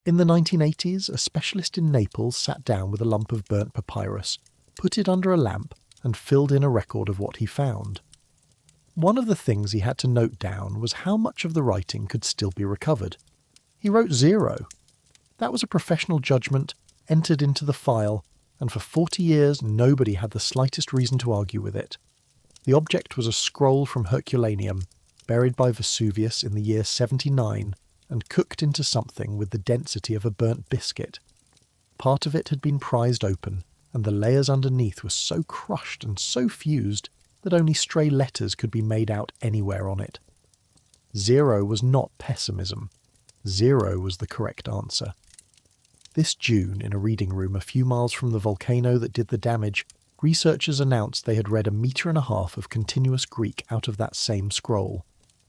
In the 1980s, a specialist in Naples sat down with a lump of burnt papyrus, put it under a lamp, and filled in a record of what he found. One of the things he had to note down was how much of the writing could still be recovered. He wrote 0. That was a professional judgment, entered into the file, and for 40 years nobody had the slightest reason to argue with it. The object was a scroll from Herculaneum, buried by Vesuvius in the year 79, and cooked into something with the density of a burnt biscuit. Part of it had been prized open, and the layers underneath were so crushed and so fused that only stray letters could be made out anywhere on it. 0 was not pessimism. 0 was the correct answer. This June, in a reading room a few miles from the volcano that did the damage, researchers announced they had read 1.5 meters of continuous Greek out of that same scroll,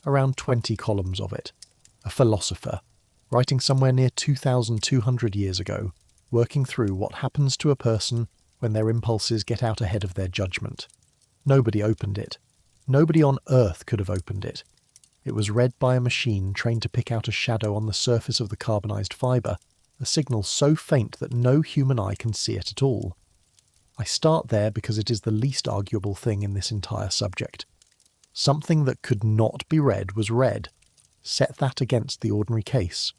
around 20 columns of it. A philosopher, writing somewhere near 2,200 years ago, working through what happens to a person when their impulses get out ahead of their judgment. Nobody opened it. Nobody on Earth could have opened it. It was read by a machine trained to pick out a shadow on the surface of the carbonized fibre, a signal so faint that no human eye can see it at all. I start there because it is the least arguable thing in this entire subject. Something that could not be read was read. Set that against the ordinary case.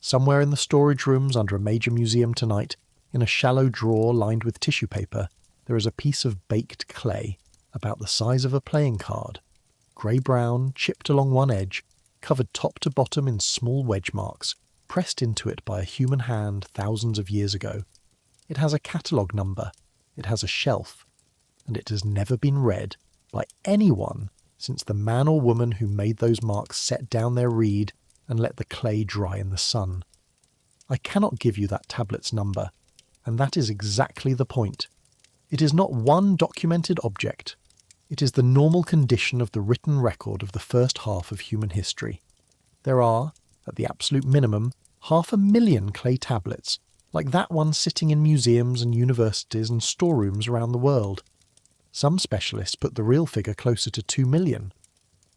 Somewhere in the storage rooms under a major museum tonight, in a shallow drawer lined with tissue paper, there is a piece of baked clay, about the size of a playing card, grey-brown, chipped along one edge, covered top to bottom in small wedge marks, pressed into it by a human hand thousands of years ago. It has a catalogue number, it has a shelf, and it has never been read by anyone since the man or woman who made those marks set down their reed and let the clay dry in the sun. I cannot give you that tablet's number, and that is exactly the point. It is not one documented object. It is the normal condition of the written record of the first half of human history. There are, at the absolute minimum, 500,000 clay tablets, like that one sitting in museums and universities and storerooms around the world. Some specialists put the real figure closer to 2 million.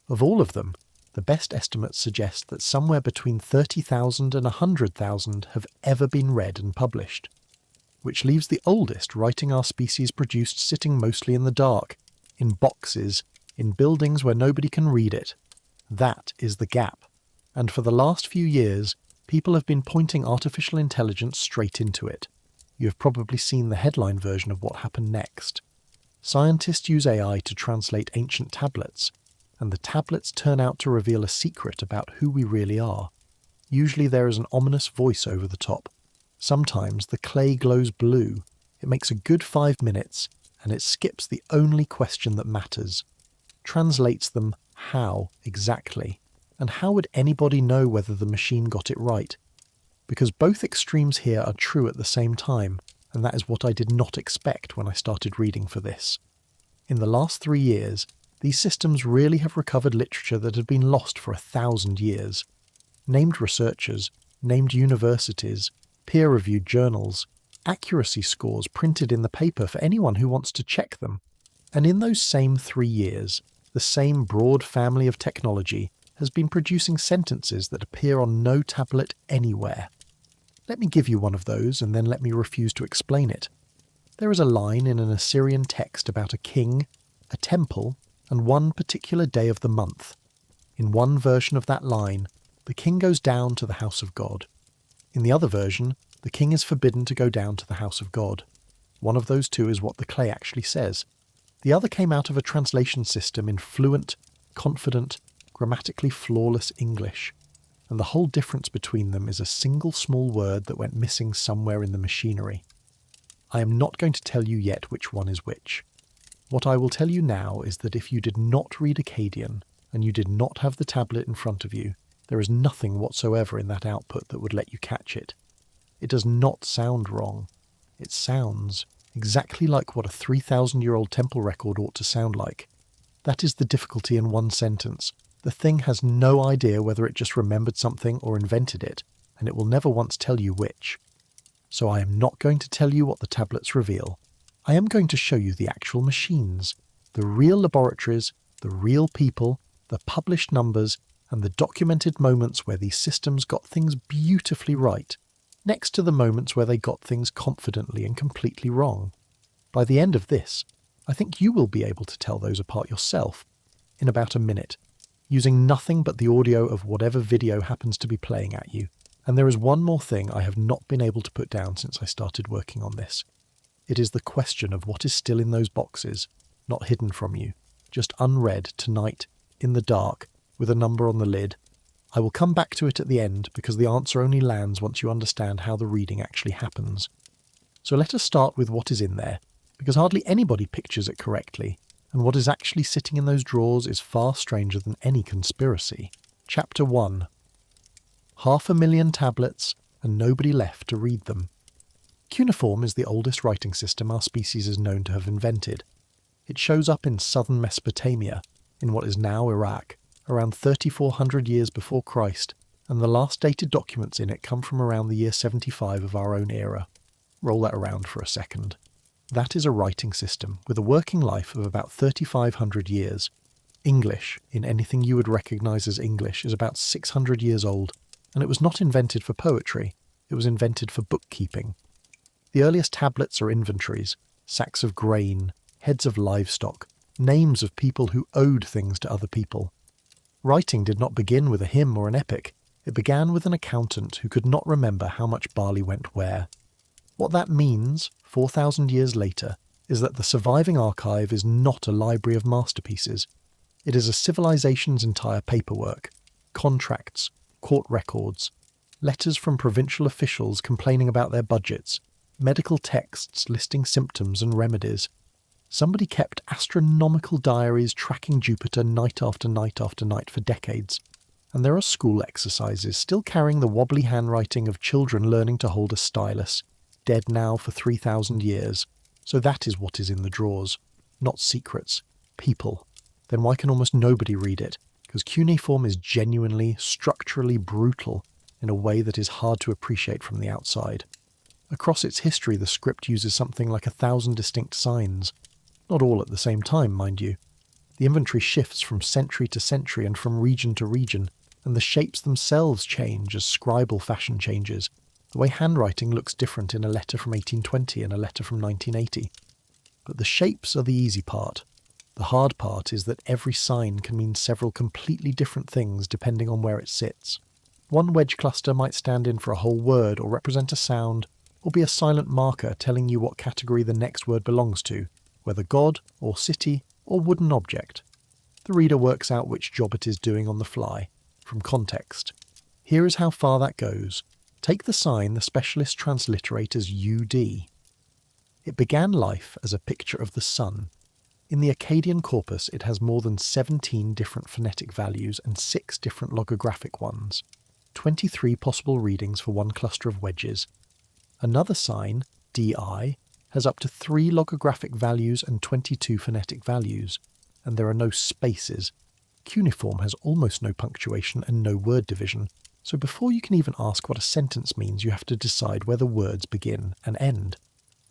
Of all of them, the best estimates suggest that somewhere between 30,000 and 100,000 have ever been read and published, which leaves the oldest writing our species produced sitting mostly in the dark, in boxes, in buildings where nobody can read it. That is the gap. And for the last few years, people have been pointing artificial intelligence straight into it. You have probably seen the headline version of what happened next. Scientists use AI to translate ancient tablets, and the tablets turn out to reveal a secret about who we really are. Usually there is an ominous voice over the top. Sometimes the clay glows blue. It makes a good 5 minutes, and it skips the only question that matters. Translates them how exactly? And how would anybody know whether the machine got it right? Because both extremes here are true at the same time, and that is what I did not expect when I started reading for this. In the last 3 years, these systems really have recovered literature that had been lost for 1,000 years. Named researchers, named universities, peer-reviewed journals, accuracy scores printed in the paper for anyone who wants to check them. And in those same 3 years, the same broad family of technology has been producing sentences that appear on no tablet anywhere. Let me give you one of those, and then let me refuse to explain it. There is a line in an Assyrian text about a king, a temple, and one particular day of the month. In one version of that line, the king goes down to the house of God. In the other version, the king is forbidden to go down to the house of God. One of those two is what the clay actually says. The other came out of a translation system in fluent, confident, grammatically flawless English, and the whole difference between them is a single small word that went missing somewhere in the machinery. I am not going to tell you yet which one is which. What I will tell you now is that if you did not read Akkadian, and you did not have the tablet in front of you, there is nothing whatsoever in that output that would let you catch it. It does not sound wrong. It sounds exactly like what a 3,000-year-old temple record ought to sound like. That is the difficulty in one sentence. The thing has no idea whether it just remembered something or invented it, and it will never once tell you which. So I am not going to tell you what the tablets reveal. I am going to show you the actual machines, the real laboratories, the real people, the published numbers, and the documented moments where these systems got things beautifully right. next to the moments where they got things confidently and completely wrong. By the end of this, I think you will be able to tell those apart yourself in about a minute, using nothing but the audio of whatever video happens to be playing at you. And there is one more thing I have not been able to put down since I started working on this. It is the question of what is still in those boxes, not hidden from you, just unread tonight, in the dark, with a number on the lid. I will come back to it at the end because the answer only lands once you understand how the reading actually happens. So let us start with what is in there, because hardly anybody pictures it correctly, and what is actually sitting in those drawers is far stranger than any conspiracy. Chapter 1. 500,000 tablets, and nobody left to read them. Cuneiform is the oldest writing system our species is known to have invented. It shows up in southern Mesopotamia, in what is now Iraq, around 3,400 years before Christ, and the last dated documents in it come from around the year 75 of our own era. Roll that around for a second. That is a writing system with a working life of about 3,500 years. English, in anything you would recognise as English, is about 600 years old, and it was not invented for poetry, it was invented for bookkeeping. The earliest tablets are inventories, sacks of grain, heads of livestock, names of people who owed things to other people. Writing did not begin with a hymn or an epic, it began with an accountant who could not remember how much barley went where. What that means, 4,000 years later, is that the surviving archive is not a library of masterpieces. It is a civilization's entire paperwork, contracts, court records, letters from provincial officials complaining about their budgets, medical texts listing symptoms and remedies. Somebody kept astronomical diaries tracking Jupiter night after night after night for decades. And there are school exercises still carrying the wobbly handwriting of children learning to hold a stylus, dead now for 3,000 years. So that is what is in the drawers. Not secrets. People. Then why can almost nobody read it? Because cuneiform is genuinely, structurally brutal in a way that is hard to appreciate from the outside. Across its history, the script uses something like 1,000 distinct signs. Not all at the same time, mind you. The inventory shifts from century to century and from region to region, and the shapes themselves change as scribal fashion changes. The way handwriting looks different in a letter from 1820 and a letter from 1980. But the shapes are the easy part. The hard part is that every sign can mean several completely different things depending on where it sits. One wedge cluster might stand in for a whole word or represent a sound, or be a silent marker telling you what category the next word belongs to, whether god or city or wooden object. The reader works out which job it is doing on the fly, from context. Here is how far that goes. Take the sign the specialists transliterate as UD. It began life as a picture of the sun. In the Akkadian corpus it has more than 17 different phonetic values and 6 different logographic ones. 23 possible readings for one cluster of wedges. Another sign, DI, has up to 3 logographic values and 22 phonetic values, and there are no spaces. Cuneiform has almost no punctuation and no word division, so before you can even ask what a sentence means you have to decide where the words begin and end.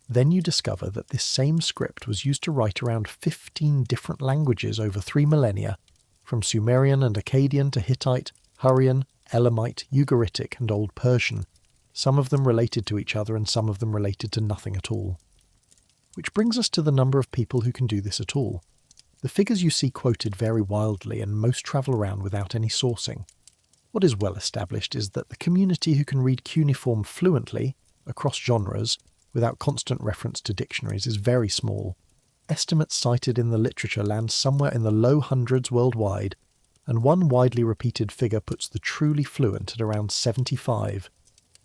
Then you discover that this same script was used to write around 15 different languages over 3 millennia, from Sumerian and Akkadian to Hittite, Hurrian, Elamite, Ugaritic and Old Persian, some of them related to each other and some of them related to nothing at all. Which brings us to the number of people who can do this at all. The figures you see quoted vary wildly and most travel around without any sourcing. What is well established is that the community who can read cuneiform fluently, across genres, without constant reference to dictionaries is very small. Estimates cited in the literature land somewhere in the low hundreds worldwide, and one widely repeated figure puts the truly fluent at around 75.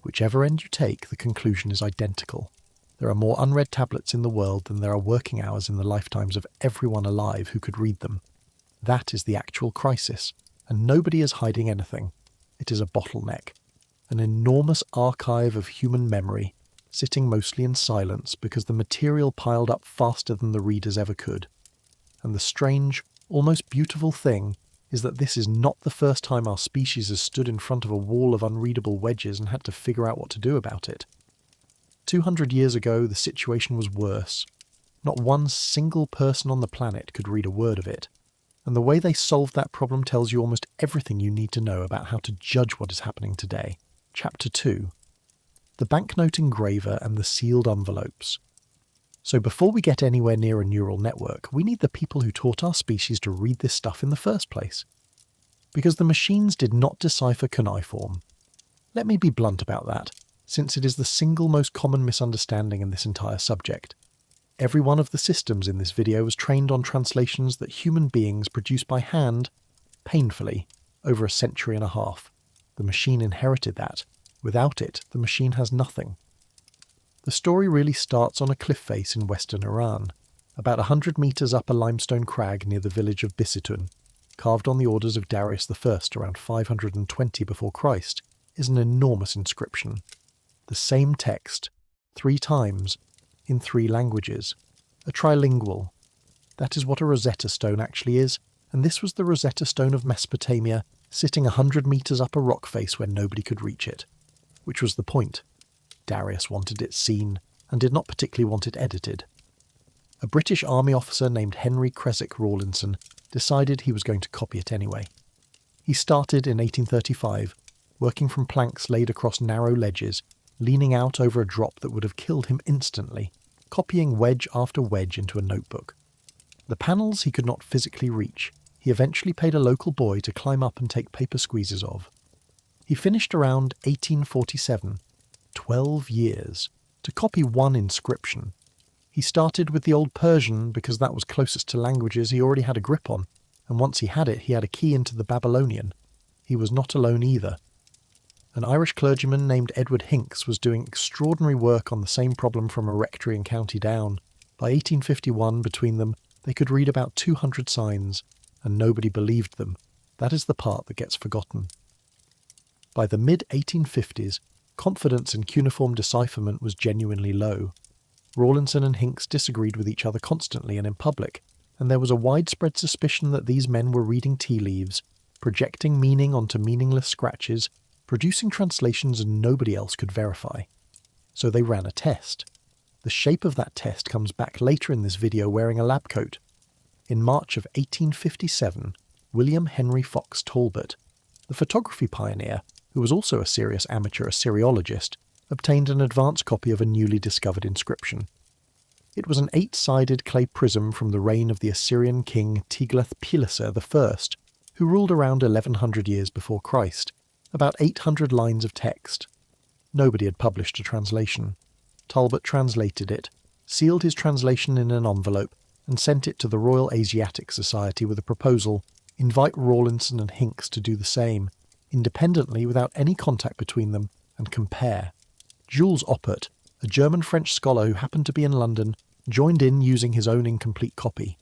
Whichever end you take, the conclusion is identical. There are more unread tablets in the world than there are working hours in the lifetimes of everyone alive who could read them. That is the actual crisis, and nobody is hiding anything. It is a bottleneck, an enormous archive of human memory, sitting mostly in silence because the material piled up faster than the readers ever could. And the strange, almost beautiful thing is that this is not the first time our species has stood in front of a wall of unreadable wedges and had to figure out what to do about it. 200 years ago, the situation was worse. Not one single person on the planet could read a word of it. And the way they solved that problem tells you almost everything you need to know about how to judge what is happening today. Chapter 2. the banknote engraver and the sealed envelopes. So before we get anywhere near a neural network, we need the people who taught our species to read this stuff in the first place. Because the machines did not decipher cuneiform. Let me be blunt about that, since it is the single most common misunderstanding in this entire subject. Every one of the systems in this video was trained on translations that human beings produce by hand, painfully, over a century and a half. The machine inherited that. Without it, the machine has nothing. The story really starts on a cliff face in western Iran, about 100 metres up a limestone crag near the village of Bisitun. Carved on the orders of Darius I around 520 before Christ, is an enormous inscription. The same text, 3 times, in 3 languages. A trilingual. That is what a Rosetta Stone actually is, and this was the Rosetta Stone of Mesopotamia, sitting 100 metres up a rock face where nobody could reach it. Which was the point. Darius wanted it seen, and did not particularly want it edited. A British army officer named Henry Creswick Rawlinson decided he was going to copy it anyway. He started in 1835, working from planks laid across narrow ledges, leaning out over a drop that would have killed him instantly, copying wedge after wedge into a notebook. The panels he could not physically reach, he eventually paid a local boy to climb up and take paper squeezes of. He finished around 1847, 12 years, to copy one inscription. He started with the Old Persian because that was closest to languages he already had a grip on, and once he had it, he had a key into the Babylonian. He was not alone either. An Irish clergyman named Edward Hincks was doing extraordinary work on the same problem from a rectory in County Down. By 1851, between them, they could read about 200 signs, and nobody believed them. That is the part that gets forgotten. By the mid-1850s, confidence in cuneiform decipherment was genuinely low. Rawlinson and Hincks disagreed with each other constantly and in public, and there was a widespread suspicion that these men were reading tea leaves, projecting meaning onto meaningless scratches, producing translations and nobody else could verify. So they ran a test. The shape of that test comes back later in this video wearing a lab coat. In March of 1857, William Henry Fox Talbot, the photography pioneer, who was also a serious amateur Assyriologist, obtained an advance copy of a newly discovered inscription. It was an 8-sided clay prism from the reign of the Assyrian king Tiglath-Pileser I, who ruled around 1100 years before Christ, about 800 lines of text. Nobody had published a translation. Talbot translated it, sealed his translation in an envelope, and sent it to the Royal Asiatic Society with a proposal: invite Rawlinson and Hincks to do the same, independently without any contact between them, and compare. Jules Oppert, a German-French scholar who happened to be in London, joined in using his own incomplete copy.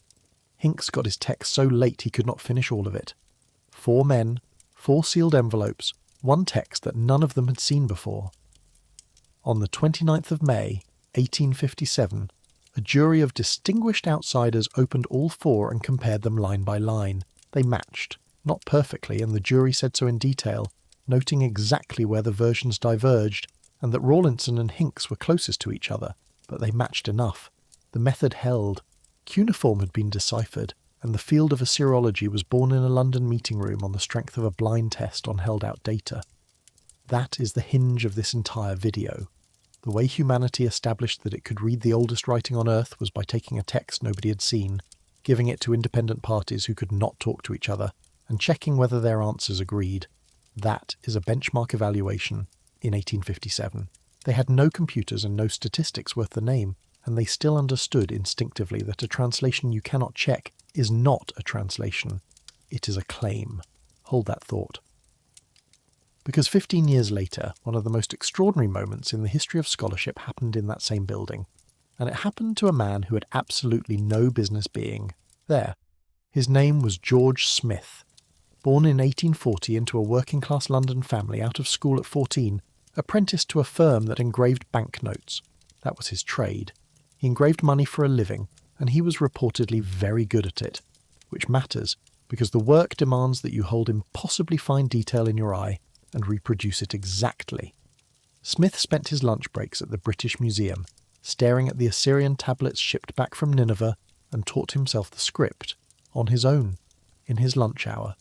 Hincks got his text so late he could not finish all of it. 4 men, 4 sealed envelopes, 1 text that none of them had seen before. On the 29th of May, 1857, a jury of distinguished outsiders opened all 4 and compared them line by line. They matched, not perfectly, and the jury said so in detail, noting exactly where the versions diverged, and that Rawlinson and Hincks were closest to each other, but they matched enough. The method held. Cuneiform had been deciphered, and the field of Assyriology was born in a London meeting room on the strength of a blind test on held-out data. That is the hinge of this entire video. The way humanity established that it could read the oldest writing on Earth was by taking a text nobody had seen, giving it to independent parties who could not talk to each other, and checking whether their answers agreed. That is a benchmark evaluation in 1857. They had no computers and no statistics worth the name, and they still understood instinctively that a translation you cannot check is not a translation. It is a claim. Hold that thought. Because 15 years later, one of the most extraordinary moments in the history of scholarship happened in that same building, and it happened to a man who had absolutely no business being there. His name was George Smith. Born in 1840 into a working-class London family out of school at 14, apprenticed to a firm that engraved banknotes. That was his trade. He engraved money for a living, and he was reportedly very good at it, which matters, because the work demands that you hold impossibly fine detail in your eye and reproduce it exactly. Smith spent his lunch breaks at the British Museum, staring at the Assyrian tablets shipped back from Nineveh, and taught himself the script, on his own, in his lunch hour.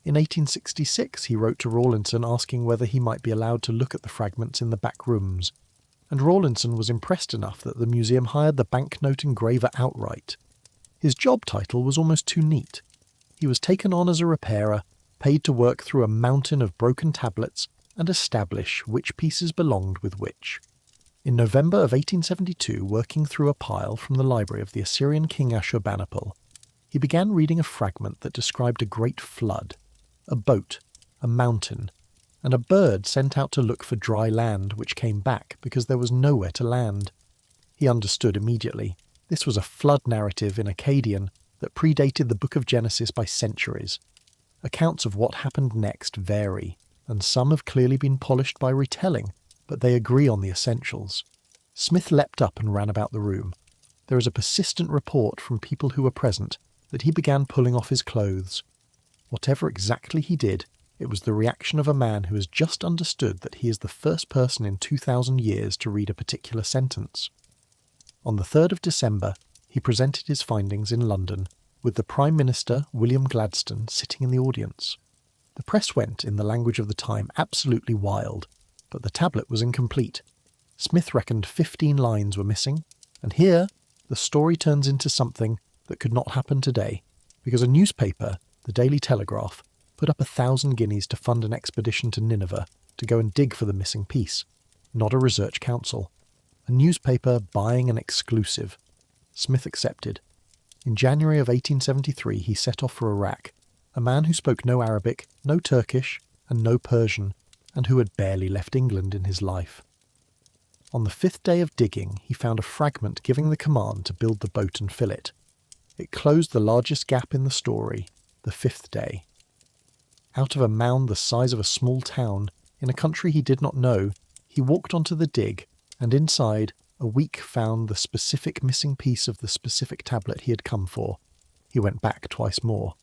In 1866 he wrote to Rawlinson asking whether he might be allowed to look at the fragments in the back rooms, and Rawlinson was impressed enough that the museum hired the banknote engraver outright. His job title was almost too neat. He was taken on as a repairer, paid to work through a mountain of broken tablets and establish which pieces belonged with which. In November of 1872, working through a pile from the library of the Assyrian king Ashurbanipal, he began reading a fragment that described a great flood, a boat, a mountain, and a bird sent out to look for dry land which came back because there was nowhere to land. He understood immediately. This was a flood narrative in Akkadian that predated the Book of Genesis by centuries. Accounts of what happened next vary, and some have clearly been polished by retelling, but they agree on the essentials. Smith leapt up and ran about the room. There is a persistent report from people who were present that he began pulling off his clothes. Whatever exactly he did, it was the reaction of a man who has just understood that he is the first person in 2,000 years to read a particular sentence. On the 3rd of December, he presented his findings in London, with the Prime Minister, William Gladstone, sitting in the audience. The press went, in the language of the time, absolutely wild, but the tablet was incomplete. Smith reckoned 15 lines were missing, and here the story turns into something that could not happen today, because a newspaper, the Daily Telegraph, put up 1,000 guineas to fund an expedition to Nineveh to go and dig for the missing piece, not a research council. A newspaper buying an exclusive. Smith accepted. In January of 1873 he set off for Iraq, a man who spoke no Arabic, no Turkish, and no Persian, and who had barely left England in his life. On the 5th day of digging he found a fragment giving the command to build the boat and fill it. It closed the largest gap in the story, the 5th day. Out of a mound the size of a small town, in a country he did not know, he walked onto the dig, and inside, a week found the specific missing piece of the specific tablet he had come for. He went back twice more.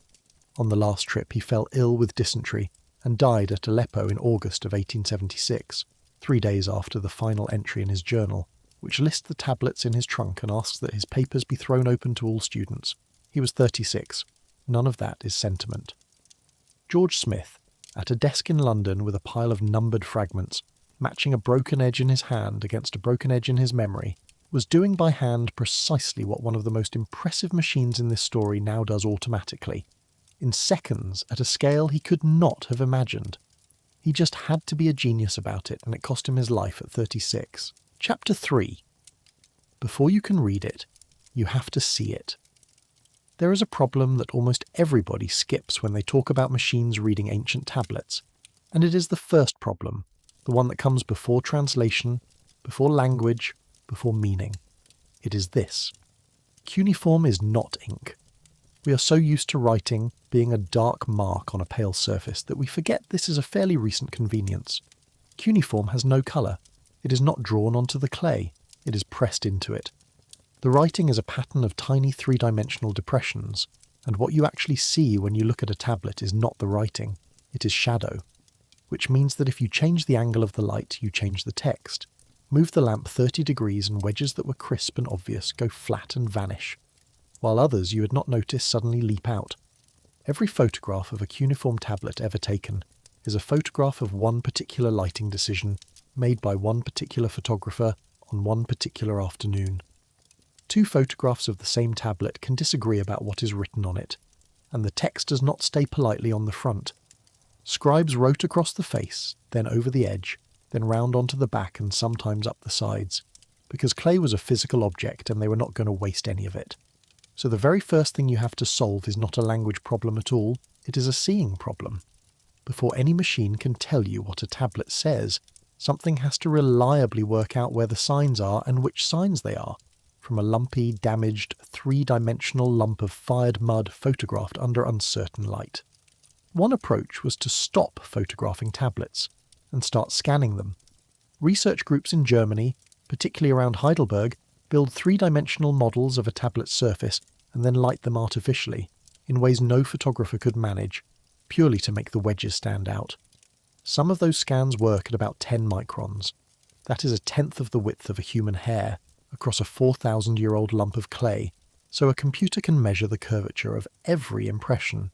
On the last trip he fell ill with dysentery, and died at Aleppo in August of 1876, 3 days after the final entry in his journal, which lists the tablets in his trunk and asks that his papers be thrown open to all students. He was 36. None of that is sentiment. George Smith, at a desk in London with a pile of numbered fragments, matching a broken edge in his hand against a broken edge in his memory, was doing by hand precisely what one of the most impressive machines in this story now does automatically, in seconds at a scale he could not have imagined. He just had to be a genius about it, and it cost him his life at 36. Chapter 3. Before you can read it, you have to see it. There is a problem that almost everybody skips when they talk about machines reading ancient tablets, and it is the first problem, the one that comes before translation, before language, before meaning. It is this. Cuneiform is not ink. We are so used to writing being a dark mark on a pale surface that we forget this is a fairly recent convenience. Cuneiform has no colour. It is not drawn onto the clay. It is pressed into it. The writing is a pattern of tiny three-dimensional depressions, and what you actually see when you look at a tablet is not the writing, it is shadow, which means that if you change the angle of the light, you change the text. Move the lamp 30 degrees and wedges that were crisp and obvious go flat and vanish, while others you had not noticed suddenly leap out. Every photograph of a cuneiform tablet ever taken is a photograph of one particular lighting decision made by one particular photographer on one particular afternoon. 2 photographs of the same tablet can disagree about what is written on it, and the text does not stay politely on the front. Scribes wrote across the face, then over the edge, then round onto the back and sometimes up the sides, because clay was a physical object and they were not going to waste any of it. So the very first thing you have to solve is not a language problem at all, it is a seeing problem. Before any machine can tell you what a tablet says, something has to reliably work out where the signs are and which signs they are, from a lumpy, damaged, 3-dimensional lump of fired mud photographed under uncertain light. One approach was to stop photographing tablets and start scanning them. Research groups in Germany, particularly around Heidelberg, build 3-dimensional models of a tablet's surface and then light them artificially, in ways no photographer could manage, purely to make the wedges stand out. Some of those scans work at about 10 microns. That is 1/10 of the width of a human hair, across a 4,000-year-old lump of clay, so a computer can measure the curvature of every impression.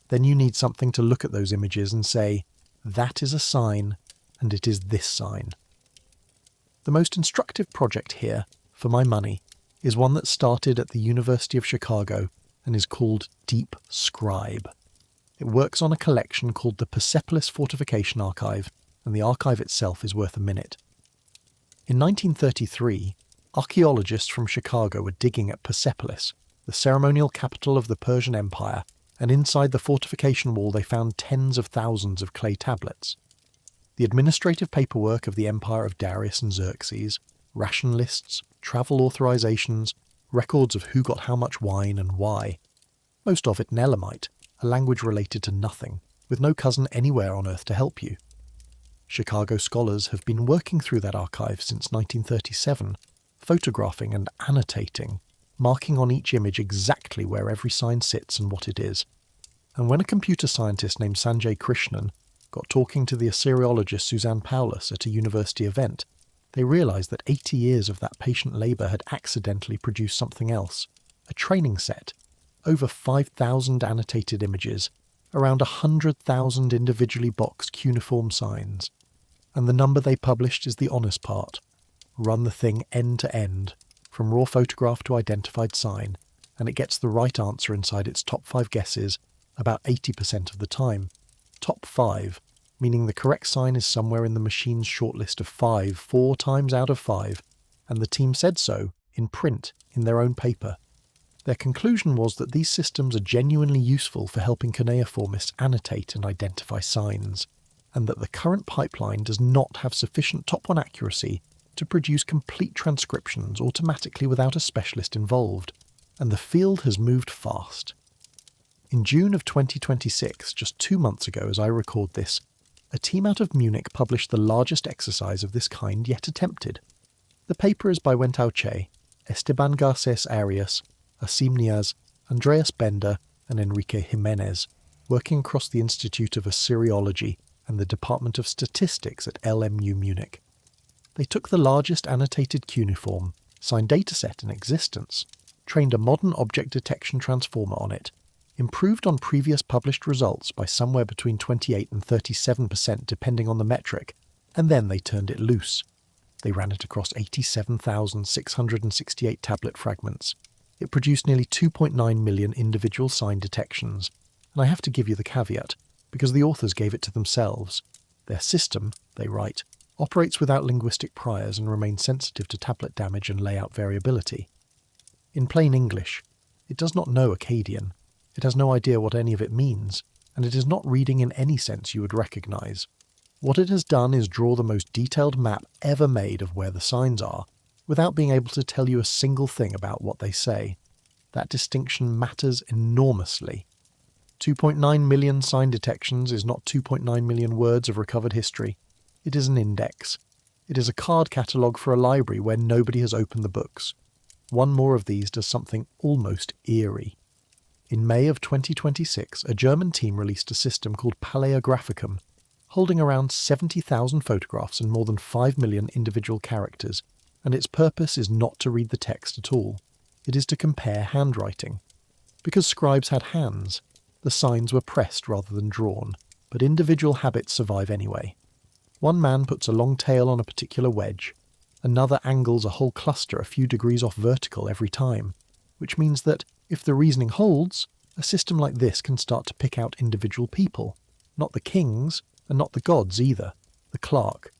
Then you need something to look at those images and say, that is a sign, and it is this sign. The most instructive project here, for my money, is one that started at the University of Chicago and is called Deep Scribe. It works on a collection called the Persepolis Fortification Archive, and the archive itself is worth a minute. In 1933, archaeologists from Chicago were digging at Persepolis, the ceremonial capital of the Persian Empire, and inside the fortification wall they found tens of thousands of clay tablets. The administrative paperwork of the empire of Darius and Xerxes, ration lists, travel authorizations, records of who got how much wine and why. Most of it in Elamite, a language related to nothing, with no cousin anywhere on earth to help you. Chicago scholars have been working through that archive since 1937, photographing and annotating, marking on each image exactly where every sign sits and what it is. And when a computer scientist named Sanjay Krishnan got talking to the Assyriologist Suzanne Paulus at a university event, they realised that 80 years of that patient labour had accidentally produced something else, a training set, over 5,000 annotated images, around 100,000 individually boxed cuneiform signs. And the number they published is the honest part. Run the thing end to end, from raw photograph to identified sign, and it gets the right answer inside its top 5 guesses about 80% of the time. Top 5, meaning the correct sign is somewhere in the machine's shortlist of 5, 4 times out of 5, and the team said so, in print, in their own paper. Their conclusion was that these systems are genuinely useful for helping cuneiformists annotate and identify signs, and that the current pipeline does not have sufficient top 1 accuracy to produce complete transcriptions automatically without a specialist involved, and the field has moved fast. In June of 2026, just 2 months ago as I record this, a team out of Munich published the largest exercise of this kind yet attempted. The paper is by Wentao Che, Esteban Garces Arias, Asim Niaz, Andreas Bender and Enrique Jimenez, working across the Institute of Assyriology and the Department of Statistics at LMU Munich. They took the largest annotated cuneiform, sign dataset in existence, trained a modern object detection transformer on it, improved on previous published results by somewhere between 28 and 37% depending on the metric, and then they turned it loose. They ran it across 87,668 tablet fragments. It produced nearly 2.9 million individual sign detections, and I have to give you the caveat, because the authors gave it to themselves. Their system, they write, operates without linguistic priors and remains sensitive to tablet damage and layout variability. In plain English, it does not know Akkadian, it has no idea what any of it means, and it is not reading in any sense you would recognise. What it has done is draw the most detailed map ever made of where the signs are, without being able to tell you a single thing about what they say. That distinction matters enormously. 2.9 million sign detections is not 2.9 million words of recovered history. It is an index. It is a card catalogue for a library where nobody has opened the books. One more of these does something almost eerie. In May of 2026, a German team released a system called Paleographicum, holding around 70,000 photographs and more than 5 million individual characters, and its purpose is not to read the text at all. It is to compare handwriting. Because scribes had hands, the signs were pressed rather than drawn, but individual habits survive anyway. One man puts a long tail on a particular wedge, another angles a whole cluster a few degrees off vertical every time, which means that, if the reasoning holds, a system like this can start to pick out individual people, not the kings, and not the gods either, the clerk,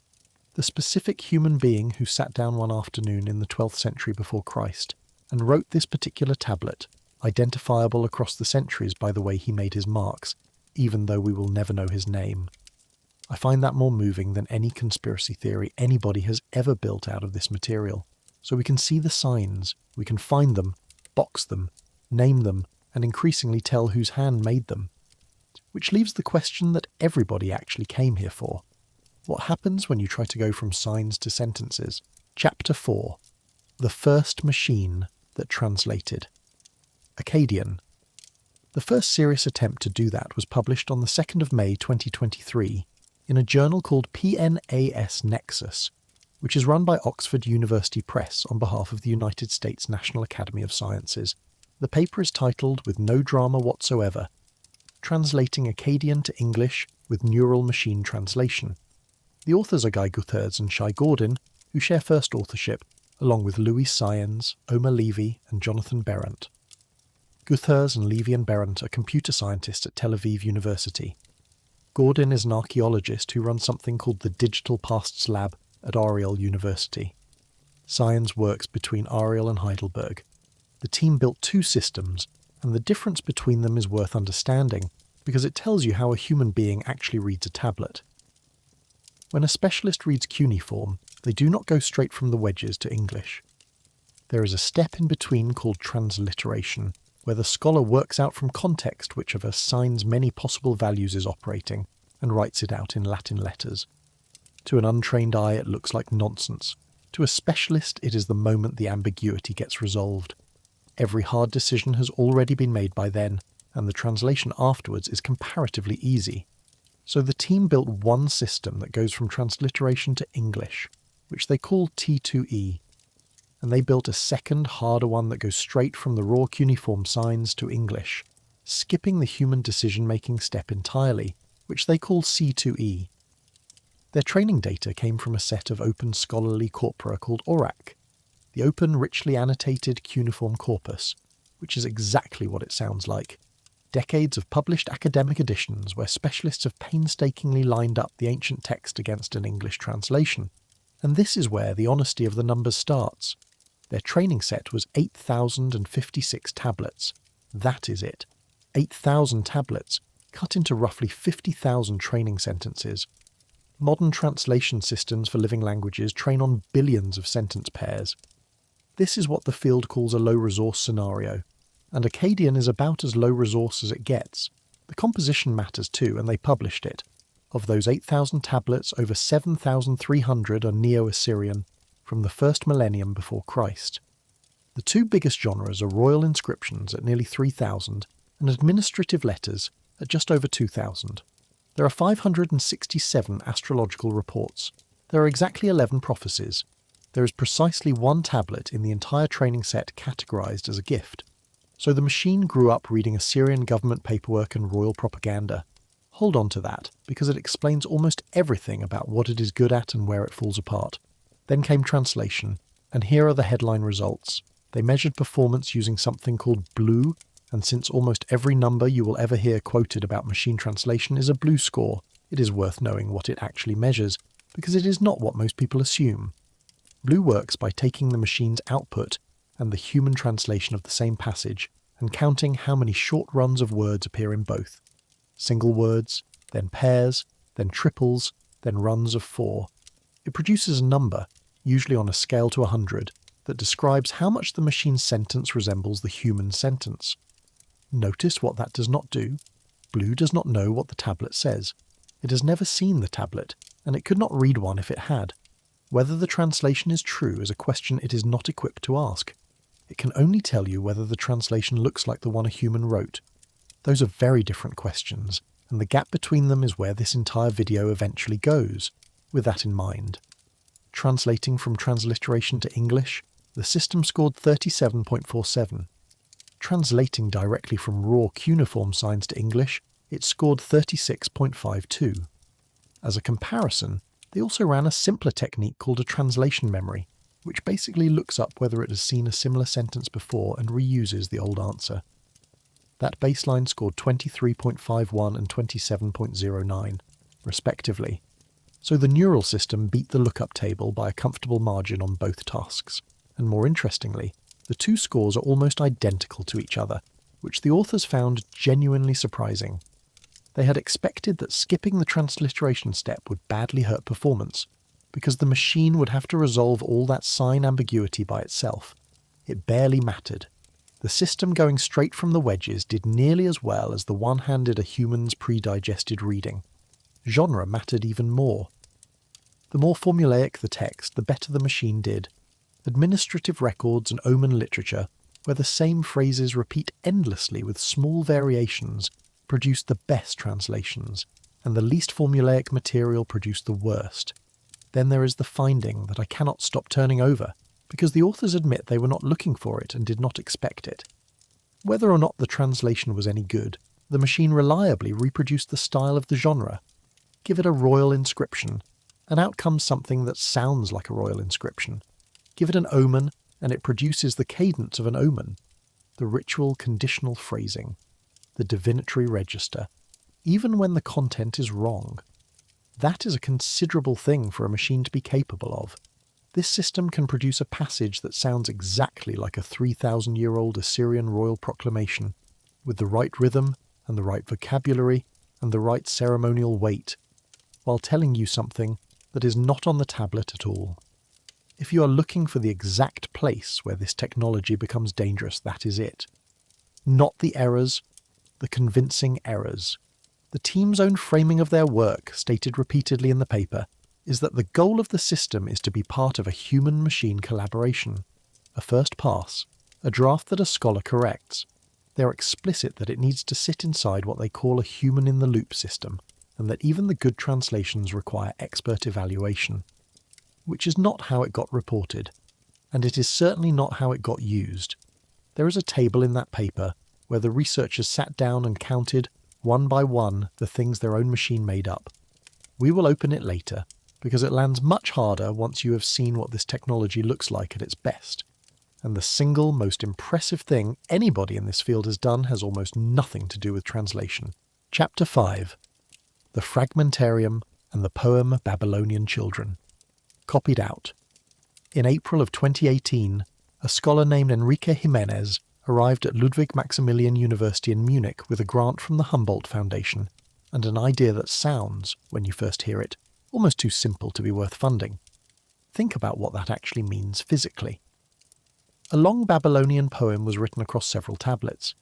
the specific human being who sat down one afternoon in the 12th century before Christ, and wrote this particular tablet, identifiable across the centuries by the way he made his marks, even though we will never know his name. I find that more moving than any conspiracy theory anybody has ever built out of this material. So we can see the signs, we can find them, box them, name them, and increasingly tell whose hand made them. Which leaves the question that everybody actually came here for. What happens when you try to go from signs to sentences? Chapter 4. The First Machine That Translated. Akkadian. The first serious attempt to do that was published on the 2nd of May 2023 in a journal called PNAS Nexus, which is run by Oxford University Press on behalf of the United States National Academy of Sciences. The paper is titled, with no drama whatsoever, translating Akkadian to English with neural machine translation. The authors are Guy Guthers and Shai Gordon, who share first authorship, along with Louis Syens, Omer Levy and Jonathan Berendt. Guthers and Levy and Berendt are computer scientists at Tel Aviv University. Gordon is an archaeologist who runs something called the Digital Pasts Lab at Ariel University. Syens works between Ariel and Heidelberg. The team built two systems, and the difference between them is worth understanding because it tells you how a human being actually reads a tablet. When a specialist reads cuneiform, they do not go straight from the wedges to English. There is a step in between called transliteration, where the scholar works out from context which of a sign's many possible values is operating, and writes it out in Latin letters. To an untrained eye it looks like nonsense. To a specialist it is the moment the ambiguity gets resolved. Every hard decision has already been made by then, and the translation afterwards is comparatively easy. So the team built one system that goes from transliteration to English, which they call T2E, and they built a second, harder one that goes straight from the raw cuneiform signs to English, skipping the human decision-making step entirely, which they call C2E. Their training data came from a set of open scholarly corpora called ORAC, the Open Richly Annotated Cuneiform Corpus, which is exactly what it sounds like. Decades of published academic editions where specialists have painstakingly lined up the ancient text against an English translation. And this is where the honesty of the numbers starts. Their training set was 8,056 tablets. That is it. 8,000 tablets, cut into roughly 50,000 training sentences. Modern translation systems for living languages train on billions of sentence pairs. This is what the field calls a low-resource scenario, and Akkadian is about as low-resource as it gets. The composition matters too, and they published it. Of those 8,000 tablets, over 7,300 are Neo-Assyrian, from the first millennium before Christ. The two biggest genres are royal inscriptions at nearly 3,000 and administrative letters at just over 2,000. There are 567 astrological reports. There are exactly 11 prophecies. There is precisely one tablet in the entire training set categorized as a gift. So the machine grew up reading Assyrian government paperwork and royal propaganda. Hold on to that, because it explains almost everything about what it is good at and where it falls apart. Then came translation, and here are the headline results. They measured performance using something called BLUE, and since almost every number you will ever hear quoted about machine translation is a BLUE score, it is worth knowing what it actually measures, because it is not what most people assume. BLUE works by taking the machine's output and the human translation of the same passage, and counting how many short runs of words appear in both. Single words, then pairs, then triples, then runs of 4. It produces a number, usually on a scale to 100, that describes how much the machine's sentence resembles the human sentence. Notice what that does not do. BLUE does not know what the tablet says. It has never seen the tablet, and it could not read one if it had. Whether the translation is true is a question it is not equipped to ask. It can only tell you whether the translation looks like the one a human wrote. Those are very different questions, and the gap between them is where this entire video eventually goes. With that in mind, translating from transliteration to English, the system scored 37.47. Translating directly from raw cuneiform signs to English, it scored 36.52. As a comparison, they also ran a simpler technique called a translation memory, which basically looks up whether it has seen a similar sentence before and reuses the old answer. That baseline scored 23.51 and 27.09, respectively. So the neural system beat the lookup table by a comfortable margin on both tasks, and more interestingly, the two scores are almost identical to each other, which the authors found genuinely surprising. They had expected that skipping the transliteration step would badly hurt performance, because the machine would have to resolve all that sign ambiguity by itself. It barely mattered. The system going straight from the wedges did nearly as well as the one handed a human's pre-digested reading. Genre mattered even more. The more formulaic the text, the better the machine did. Administrative records and omen literature, where the same phrases repeat endlessly with small variations, produced the best translations, and the least formulaic material produced the worst. Then there is the finding that I cannot stop turning over, because the authors admit they were not looking for it and did not expect it. Whether or not the translation was any good, The machine reliably reproduced the style of the genre. Give it a royal inscription, and out comes something that sounds like a royal inscription. Give it an omen, and it produces the cadence of an omen. The ritual conditional phrasing. The divinatory register, even when the content is wrong. That is a considerable thing for a machine to be capable of. This system can produce a passage that sounds exactly like a 3,000-year-old Assyrian royal proclamation, with the right rhythm and the right vocabulary and the right ceremonial weight, while telling you something that is not on the tablet at all. If you are looking for the exact place where this technology becomes dangerous, that is it. Not the errors, the convincing errors. The team's own framing of their work, stated repeatedly in the paper, is that the goal of the system is to be part of a human-machine collaboration. A first pass, a draft that a scholar corrects. They are explicit that it needs to sit inside what they call a human-in-the-loop system, and that even the good translations require expert evaluation. Which is not how it got reported, and it is certainly not how it got used. There is a table in that paper where the researchers sat down and counted, one by one, the things their own machine made up. We will open it later, because it lands much harder once you have seen what this technology looks like at its best. And the single most impressive thing anybody in this field has done has almost nothing to do with translation. Chapter 5. The Fragmentarium and the Poem Babylonian Children. Copied out. In April of 2018, a scholar named Enrique Jimenez arrived at Ludwig Maximilian University in Munich with a grant from the Humboldt Foundation and an idea that sounds, when you first hear it, almost too simple to be worth funding. Think about what that actually means physically. A long Babylonian poem was written across several tablets.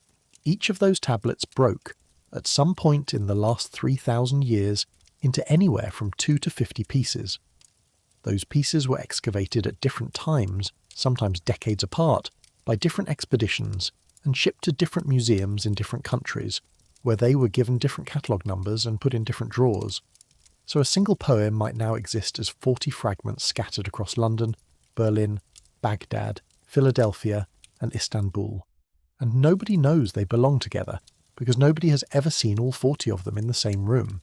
Each of those tablets broke, at some point in the last 3,000 years, into anywhere from 2 to 50 pieces. Those pieces were excavated at different times, sometimes decades apart, by different expeditions, and shipped to different museums in different countries, where they were given different catalogue numbers and put in different drawers. So a single poem might now exist as 40 fragments scattered across London, Berlin, Baghdad, Philadelphia, and Istanbul. And nobody knows they belong together, because nobody has ever seen all 40 of them in the same room.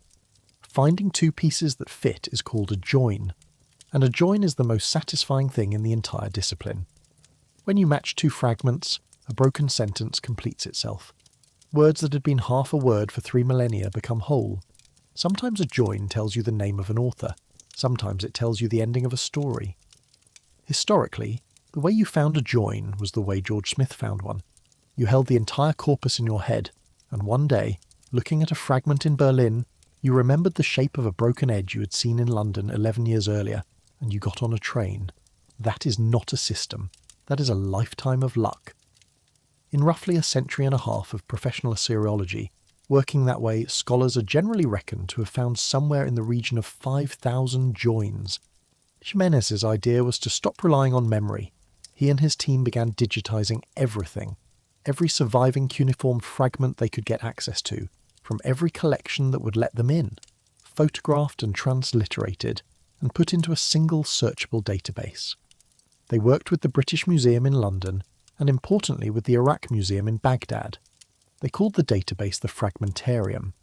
Finding two pieces that fit is called a join, and a join is the most satisfying thing in the entire discipline. When you match two fragments, a broken sentence completes itself. Words that had been half a word for 3 millennia become whole. Sometimes a join tells you the name of an author. Sometimes it tells you the ending of a story. Historically, the way you found a join was the way George Smith found one. You held the entire corpus in your head, and one day, looking at a fragment in Berlin, you remembered the shape of a broken edge you had seen in London 11 years earlier, and you got on a train. That is not a system. That is a lifetime of luck. In roughly a century and a half of professional Assyriology, working that way, scholars are generally reckoned to have found somewhere in the region of 5,000 joins. Jimenez's idea was to stop relying on memory. He and his team began digitizing everything. Every surviving cuneiform fragment they could get access to, from every collection that would let them in, photographed and transliterated, and put into a single searchable database. They worked with the British Museum in London, and importantly with the Iraq Museum in Baghdad. They called the database the Fragmentarium.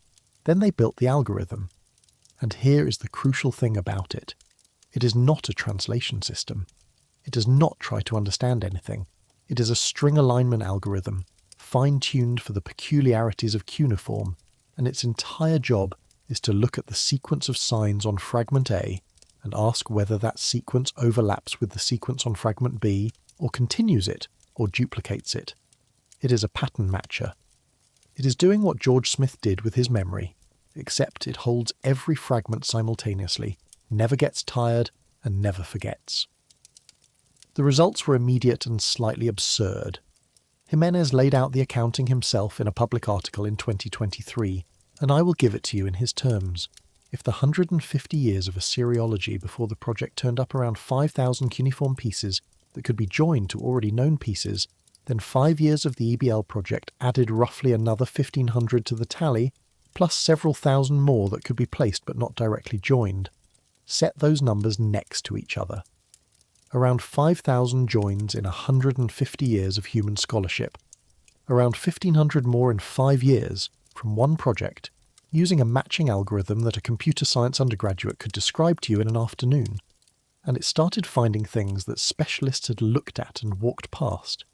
Then they built the algorithm. And here is the crucial thing about it. It is not a translation system. It does not try to understand anything. It is a string alignment algorithm, fine-tuned for the peculiarities of cuneiform, and its entire job is to look at the sequence of signs on fragment A and ask whether that sequence overlaps with the sequence on fragment B, or continues it, or duplicates it. It is a pattern matcher. It is doing what George Smith did with his memory, except it holds every fragment simultaneously, never gets tired, and never forgets. The results were immediate and slightly absurd. Jimenez laid out the accounting himself in a public article in 2023, and I will give it to you in his terms. If the 150 years of Assyriology before the project turned up around 5,000 cuneiform pieces that could be joined to already known pieces, then 5 years of the EBL project added roughly another 1,500 to the tally, plus several thousand more that could be placed but not directly joined. Set those numbers next to each other. Around 5,000 joins in 150 years of human scholarship. Around 1,500 more in 5 years from one project using a matching algorithm that a computer science undergraduate could describe to you in an afternoon, and it started finding things that specialists had looked at and walked past.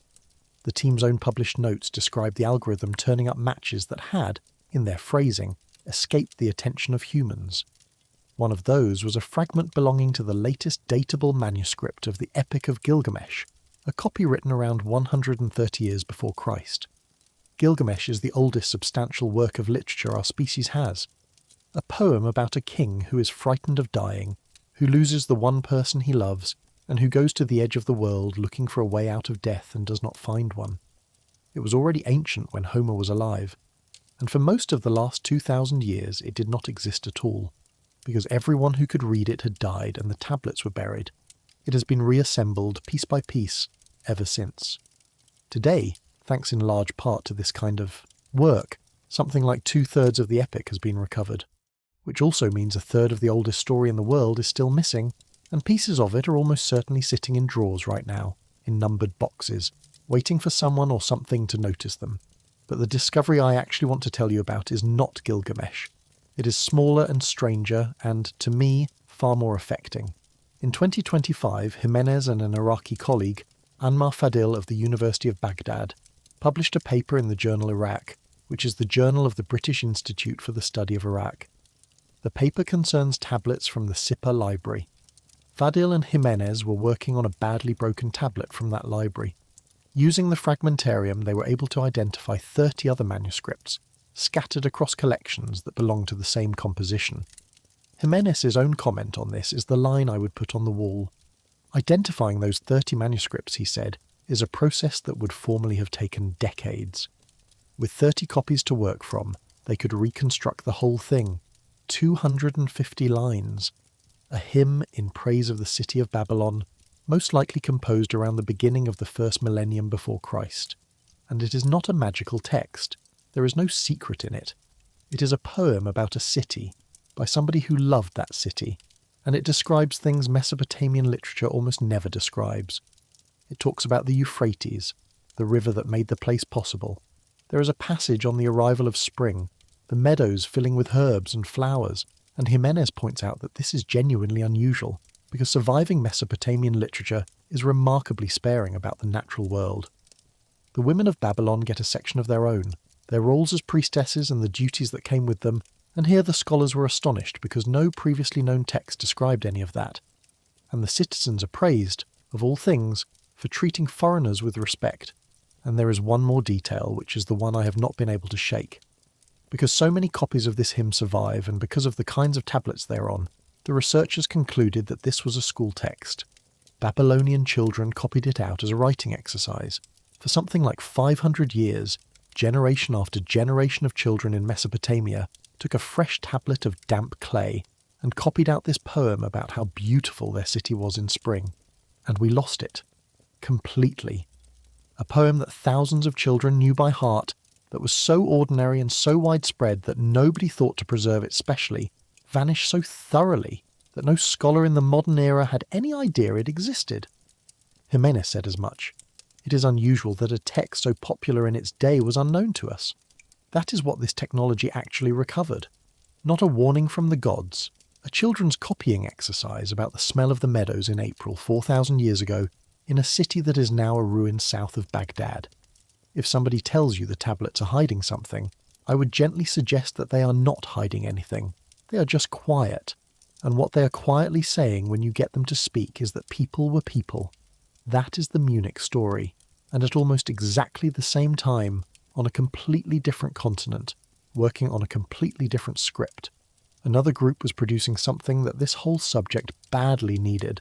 The team's own published notes described the algorithm turning up matches that had, in their phrasing, escaped the attention of humans. One of those was a fragment belonging to the latest datable manuscript of the Epic of Gilgamesh, a copy written around 130 years before Christ. Gilgamesh is the oldest substantial work of literature our species has, a poem about a king who is frightened of dying, who loses the one person he loves, and who goes to the edge of the world looking for a way out of death and does not find one. It was already ancient when Homer was alive, and for most of the last 2,000 years it did not exist at all, because everyone who could read it had died and the tablets were buried. It has been reassembled piece by piece ever since. Today, thanks in large part to this kind of work, something like 2/3 of the epic has been recovered, which also means 1/3 of the oldest story in the world is still missing, and pieces of it are almost certainly sitting in drawers right now, in numbered boxes, waiting for someone or something to notice them. But the discovery I actually want to tell you about is not Gilgamesh. It is smaller and stranger and, to me, far more affecting. In 2025, Jimenez and an Iraqi colleague, Anmar Fadil of the University of Baghdad, published a paper in the journal Iraq, which is the journal of the British Institute for the Study of Iraq. The paper concerns tablets from the Sippar library. Fadil and Jimenez were working on a badly broken tablet from that library. Using the fragmentarium, they were able to identify 30 other manuscripts, scattered across collections that belong to the same composition. Jimenez's own comment on this is the line I would put on the wall. Identifying those 30 manuscripts, he said, is a process that would formerly have taken decades. With 30 copies to work from, they could reconstruct the whole thing. 250 lines. A hymn in praise of the city of Babylon, most likely composed around the beginning of the first millennium before Christ. And it is not a magical text. There is no secret in it. It is a poem about a city, by somebody who loved that city, and it describes things Mesopotamian literature almost never describes. It talks about the Euphrates, the river that made the place possible. There is a passage on the arrival of spring, the meadows filling with herbs and flowers, and Jimenez points out that this is genuinely unusual, because surviving Mesopotamian literature is remarkably sparing about the natural world. The women of Babylon get a section of their own, their roles as priestesses and the duties that came with them, and here the scholars were astonished because no previously known text described any of that. And the citizens are praised, of all things, for treating foreigners with respect. And there is one more detail, which is the one I have not been able to shake. Because so many copies of this hymn survive, and because of the kinds of tablets they are on, the researchers concluded that this was a school text. Babylonian children copied it out as a writing exercise. For something like 500 years, generation after generation of children in Mesopotamia took a fresh tablet of damp clay and copied out this poem about how beautiful their city was in spring. And we lost it. Completely. A poem that thousands of children knew by heart, that was so ordinary and so widespread that nobody thought to preserve it specially, vanished so thoroughly that no scholar in the modern era had any idea it existed. Jimenez said as much. It is unusual that a text so popular in its day was unknown to us. That is what this technology actually recovered. Not a warning from the gods, a children's copying exercise about the smell of the meadows in April 4,000 years ago in a city that is now a ruin south of Baghdad. If somebody tells you the tablets are hiding something, I would gently suggest that they are not hiding anything. They are just quiet. And what they are quietly saying when you get them to speak is that people were people. That is the Munich story. And at almost exactly the same time, on a completely different continent, working on a completely different script, another group was producing something that this whole subject badly needed.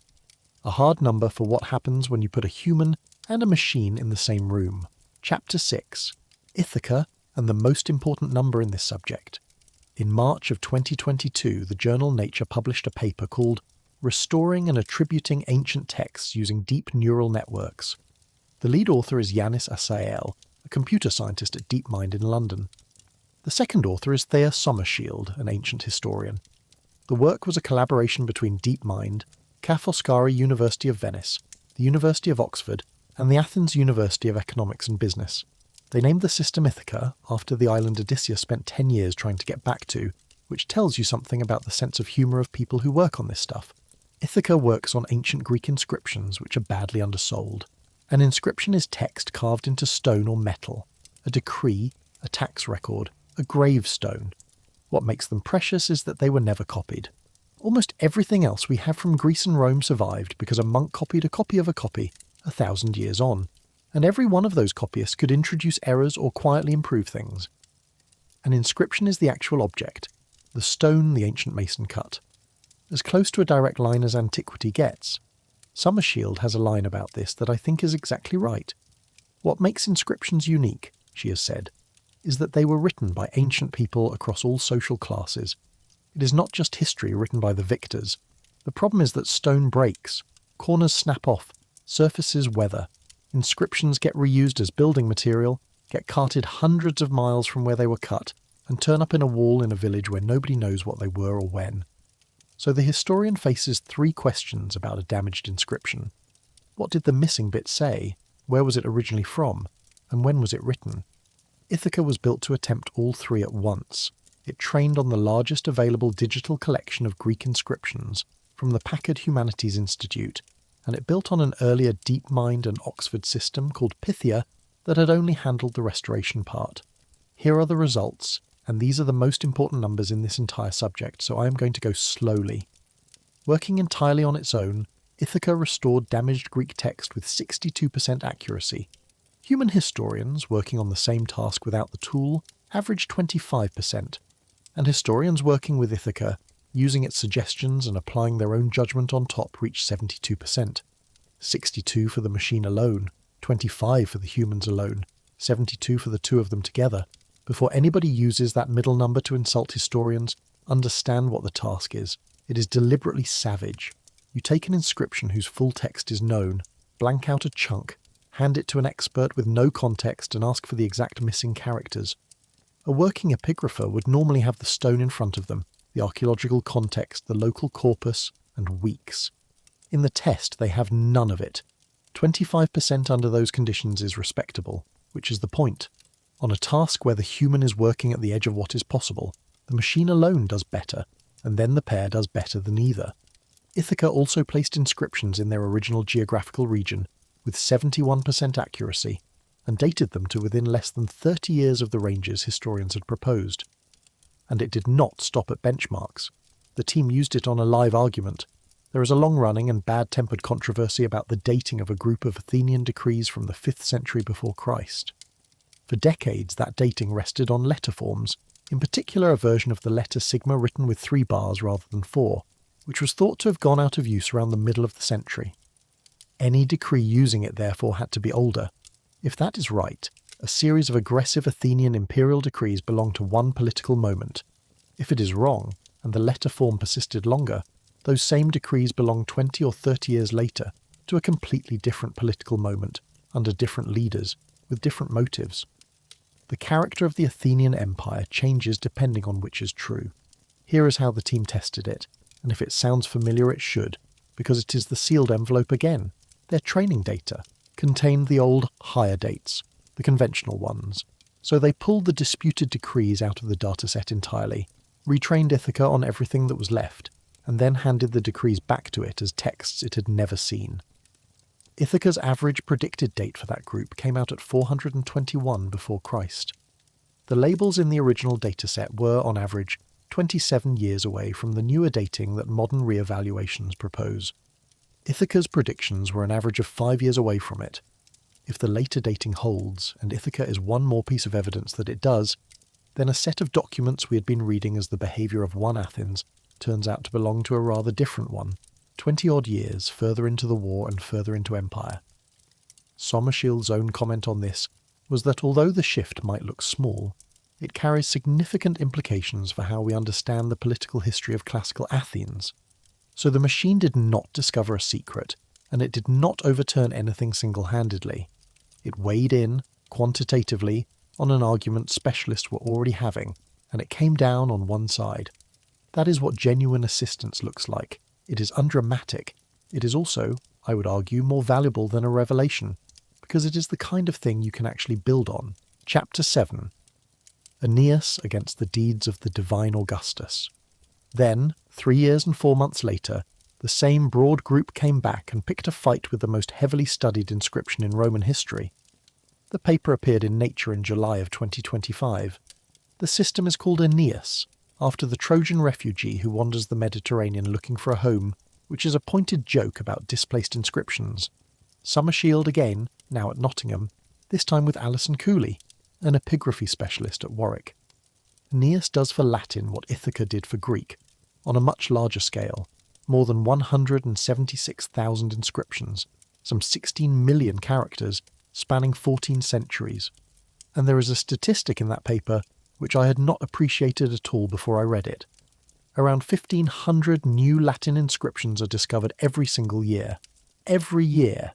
A hard number for what happens when you put a human and a machine in the same room. Chapter 6. Ithaca and the most important number in this subject. In March of 2022, the journal Nature published a paper called Restoring and Attributing Ancient Texts Using Deep Neural Networks. The lead author is Yanis Asael, a computer scientist at DeepMind in London. The second author is Thea Sommerschild, an ancient historian. The work was a collaboration between DeepMind, Ca' Foscari University of Venice, the University of Oxford, and the Athens University of Economics and Business. They named the system Ithaca after the island Odysseus spent 10 years trying to get back to, which tells you something about the sense of humour of people who work on this stuff. Ithaca works on ancient Greek inscriptions which are badly undersold. An inscription is text carved into stone or metal, a decree, a tax record, a gravestone. What makes them precious is that they were never copied. Almost everything else we have from Greece and Rome survived because a monk copied a copy of a copy 1,000 years on, and every one of those copyists could introduce errors or quietly improve things. An inscription is the actual object, the stone the ancient mason cut. As close to a direct line as antiquity gets. Summershield has a line about this that I think is exactly right. What makes inscriptions unique, she has said, is that they were written by ancient people across all social classes. It is not just history written by the victors. The problem is that stone breaks, corners snap off, surfaces weather, inscriptions get reused as building material, get carted hundreds of miles from where they were cut, and turn up in a wall in a village where nobody knows what they were or when. So the historian faces 3 questions about a damaged inscription. What did the missing bit say? Where was it originally from? And when was it written? Ithaca was built to attempt all 3 at once. It trained on the largest available digital collection of Greek inscriptions from the Packard Humanities Institute, and it built on an earlier DeepMind and Oxford system called Pythia that had only handled the restoration part. Here are the results, and these are the most important numbers in this entire subject, so I am going to go slowly. Working entirely on its own, Ithaca restored damaged Greek text with 62% accuracy. Human historians, working on the same task without the tool, averaged 25%, and historians working with Ithaca, using its suggestions and applying their own judgment on top, reached 72%. 62 for the machine alone, 25 for the humans alone, 72 for the 2 of them together. Before anybody uses that middle number to insult historians, understand what the task is. It is deliberately savage. You take an inscription whose full text is known, blank out a chunk, hand it to an expert with no context and ask for the exact missing characters. A working epigrapher would normally have the stone in front of them, the archaeological context, the local corpus, and weeks. In the test, they have none of it. 25% under those conditions is respectable, which is the point. On a task where the human is working at the edge of what is possible, the machine alone does better, and then the pair does better than either. Ithaca also placed inscriptions in their original geographical region with 71% accuracy, and dated them to within less than 30 years of the ranges historians had proposed. And it did not stop at benchmarks. The team used it on a live argument. There is a long-running and bad-tempered controversy about the dating of a group of Athenian decrees from the 5th century before Christ. For decades, that dating rested on letter forms, in particular a version of the letter sigma written with 3 bars rather than 4, which was thought to have gone out of use around the middle of the century. Any decree using it therefore had to be older. If that is right, a series of aggressive Athenian imperial decrees belong to one political moment. If it is wrong, and the letter form persisted longer, those same decrees belong 20 or 30 years later to a completely different political moment, under different leaders, with different motives. The character of the Athenian Empire changes depending on which is true. Here is how the team tested it, and if it sounds familiar it should, because it is the sealed envelope again. Their training data contained the old higher dates, the conventional ones, so they pulled the disputed decrees out of the dataset entirely, retrained Ithaca on everything that was left, and then handed the decrees back to it as texts it had never seen. Ithaca's average predicted date for that group came out at 421 before Christ. The labels in the original dataset were, on average, 27 years away from the newer dating that modern re-evaluations propose. Ithaca's predictions were an average of 5 years away from it. If the later dating holds, and Ithaca is one more piece of evidence that it does, then a set of documents we had been reading as the behaviour of one Athens turns out to belong to a rather different one, 20-odd years further into the war and further into empire. Sommershield's own comment on this was that although the shift might look small, it carries significant implications for how we understand the political history of classical Athens. So the machine did not discover a secret, and it did not overturn anything single-handedly. It weighed in, quantitatively, on an argument specialists were already having, and it came down on one side. That is what genuine assistance looks like. It is undramatic. It is also, I would argue, more valuable than a revelation, because it is the kind of thing you can actually build on. Chapter 7. Aeneas against the deeds of the divine Augustus. Then, 3 years and 4 months later, the same broad group came back and picked a fight with the most heavily studied inscription in Roman history. The paper appeared in Nature in July of 2025. The system is called Aeneas, after the Trojan refugee who wanders the Mediterranean looking for a home, which is a pointed joke about displaced inscriptions. Summer Shield again, now at Nottingham, this time with Alison Cooley, an epigraphy specialist at Warwick. Aeneas does for Latin what Ithaca did for Greek, on a much larger scale, more than 176,000 inscriptions, some 16 million characters, spanning 14 centuries. And there is a statistic in that paper which I had not appreciated at all before I read it. Around 1,500 new Latin inscriptions are discovered every single year. Every year!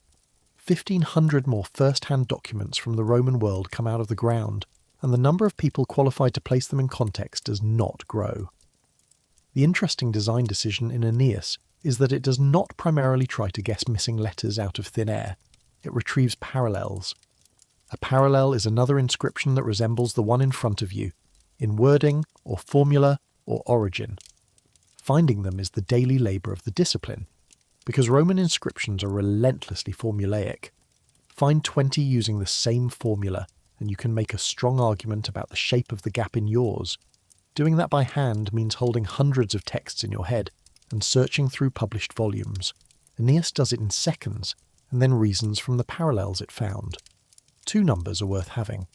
1,500 more first-hand documents from the Roman world come out of the ground, and the number of people qualified to place them in context does not grow. The interesting design decision in Aeneas is that it does not primarily try to guess missing letters out of thin air. It retrieves parallels. A parallel is another inscription that resembles the one in front of you, in wording, or formula, or origin. Finding them is the daily labour of the discipline, because Roman inscriptions are relentlessly formulaic. Find 20 using the same formula, and you can make a strong argument about the shape of the gap in yours. Doing that by hand means holding hundreds of texts in your head and searching through published volumes. Aeneas does it in seconds, and then reasons from the parallels it found. 2 numbers are worth having.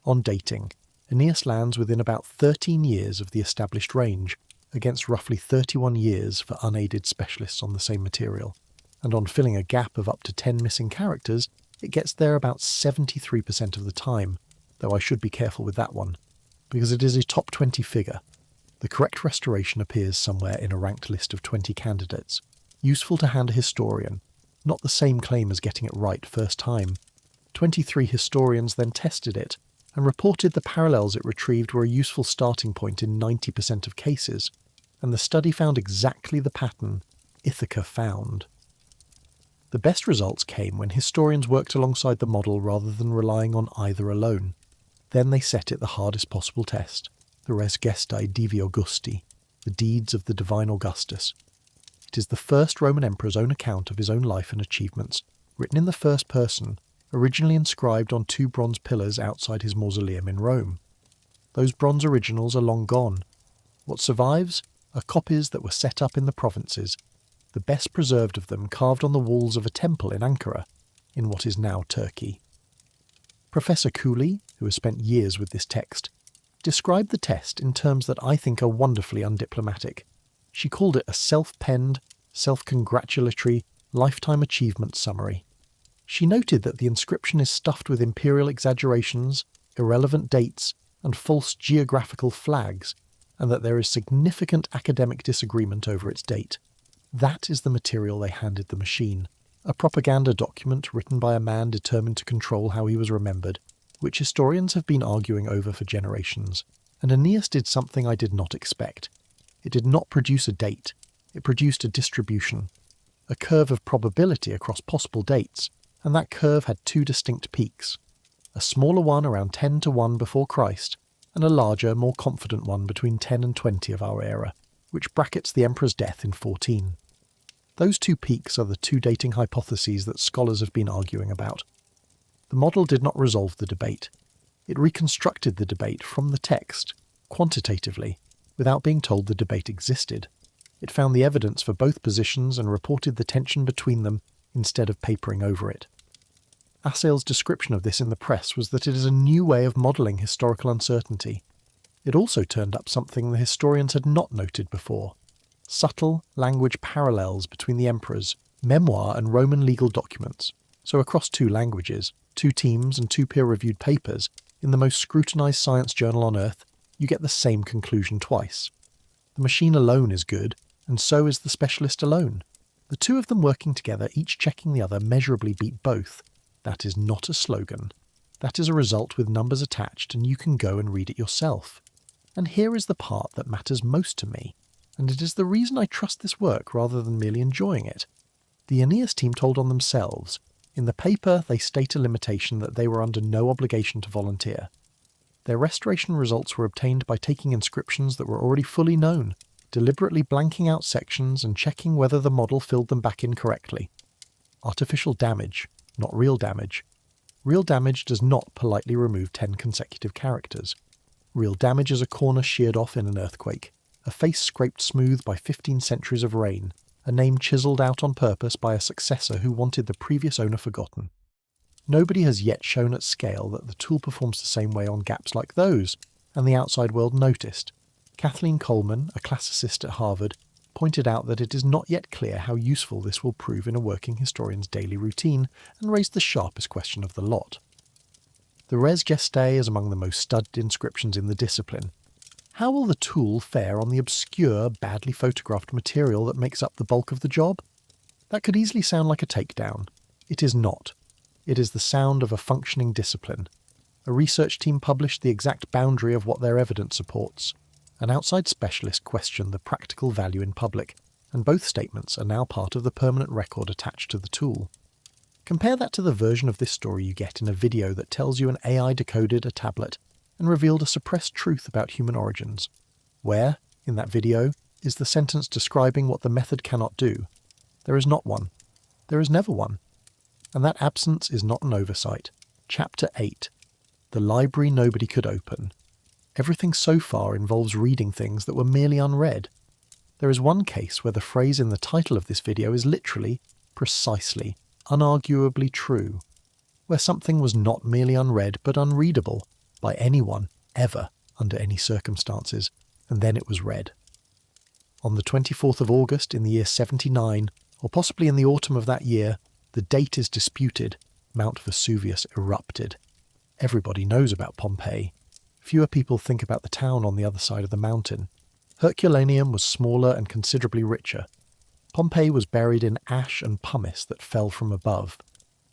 On dating, Aeneas lands within about 13 years of the established range, against roughly 31 years for unaided specialists on the same material, and on filling a gap of up to 10 missing characters, it gets there about 73% of the time, though I should be careful with that one, because it is a top 20 figure. The correct restoration appears somewhere in a ranked list of 20 candidates, useful to hand a historian, not the same claim as getting it right first time. 23 historians then tested it, and reported the parallels it retrieved were a useful starting point in 90% of cases, and the study found exactly the pattern Ithaca found. The best results came when historians worked alongside the model rather than relying on either alone. Then they set it the hardest possible test, the res gestae divi Augusti, the deeds of the divine Augustus. It is the first Roman emperor's own account of his own life and achievements, written in the first person, originally inscribed on 2 bronze pillars outside his mausoleum in Rome. Those bronze originals are long gone. What survives are copies that were set up in the provinces, the best preserved of them carved on the walls of a temple in Ankara, in what is now Turkey. Professor Cooley, who has spent years with this text, described the test in terms that I think are wonderfully undiplomatic. She called it a self-penned, self-congratulatory, lifetime achievement summary. She noted that the inscription is stuffed with imperial exaggerations, irrelevant dates, and false geographical flags, and that there is significant academic disagreement over its date. That is the material they handed the machine, a propaganda document written by a man determined to control how he was remembered, which historians have been arguing over for generations. And Aeneas did something I did not expect. It did not produce a date, it produced a distribution, a curve of probability across possible dates, and that curve had 2 distinct peaks, a smaller one around 10 to 1 before Christ, and a larger, more confident one between 10 and 20 of our era, which brackets the emperor's death in 14. Those 2 peaks are the 2 dating hypotheses that scholars have been arguing about. The model did not resolve the debate. It reconstructed the debate from the text, quantitatively, without being told the debate existed. It found the evidence for both positions and reported the tension between them instead of papering over it. Assail's description of this in the press was that it is a new way of modelling historical uncertainty. It also turned up something the historians had not noted before: subtle language parallels between the emperors, memoir and Roman legal documents. So across 2 languages, 2 teams and 2 peer-reviewed papers, in the most scrutinised science journal on Earth, you get the same conclusion twice. The machine alone is good, and so is the specialist alone. The 2 of them working together, each checking the other, measurably beat both. That is not a slogan. That is a result with numbers attached, and you can go and read it yourself. And here is the part that matters most to me, and it is the reason I trust this work rather than merely enjoying it. The Aeneas team told on themselves, In the paper, they state a limitation that they were under no obligation to volunteer. Their restoration results were obtained by taking inscriptions that were already fully known, deliberately blanking out sections and checking whether the model filled them back in correctly. Artificial damage, not real damage. Real damage does not politely remove 10 consecutive characters. Real damage is a corner sheared off in an earthquake, a face scraped smooth by 15 centuries of rain, a name chiselled out on purpose by a successor who wanted the previous owner forgotten. Nobody has yet shown at scale that the tool performs the same way on gaps like those, and the outside world noticed. Kathleen Coleman, a classicist at Harvard, pointed out that it is not yet clear how useful this will prove in a working historian's daily routine, and raised the sharpest question of the lot. The res gestae is among the most studied inscriptions in the discipline. How will the tool fare on the obscure, badly photographed material that makes up the bulk of the job? That could easily sound like a takedown. It is not. It is the sound of a functioning discipline. A research team published the exact boundary of what their evidence supports. An outside specialist questioned the practical value in public, and both statements are now part of the permanent record attached to the tool. Compare that to the version of this story you get in a video that tells you an AI decoded a tablet and revealed a suppressed truth about human origins. Where, in that video, is the sentence describing what the method cannot do? There is not one. There is never one. And that absence is not an oversight. Chapter 8. The library nobody could open. Everything so far involves reading things that were merely unread. There is one case where the phrase in the title of this video is literally, precisely, unarguably true, where something was not merely unread but unreadable by anyone, ever, under any circumstances, and then it was read. On the 24th of August in the year 79, or possibly in the autumn of that year, the date is disputed, Mount Vesuvius erupted. Everybody knows about Pompeii. Fewer people think about the town on the other side of the mountain. Herculaneum was smaller and considerably richer. Pompeii was buried in ash and pumice that fell from above.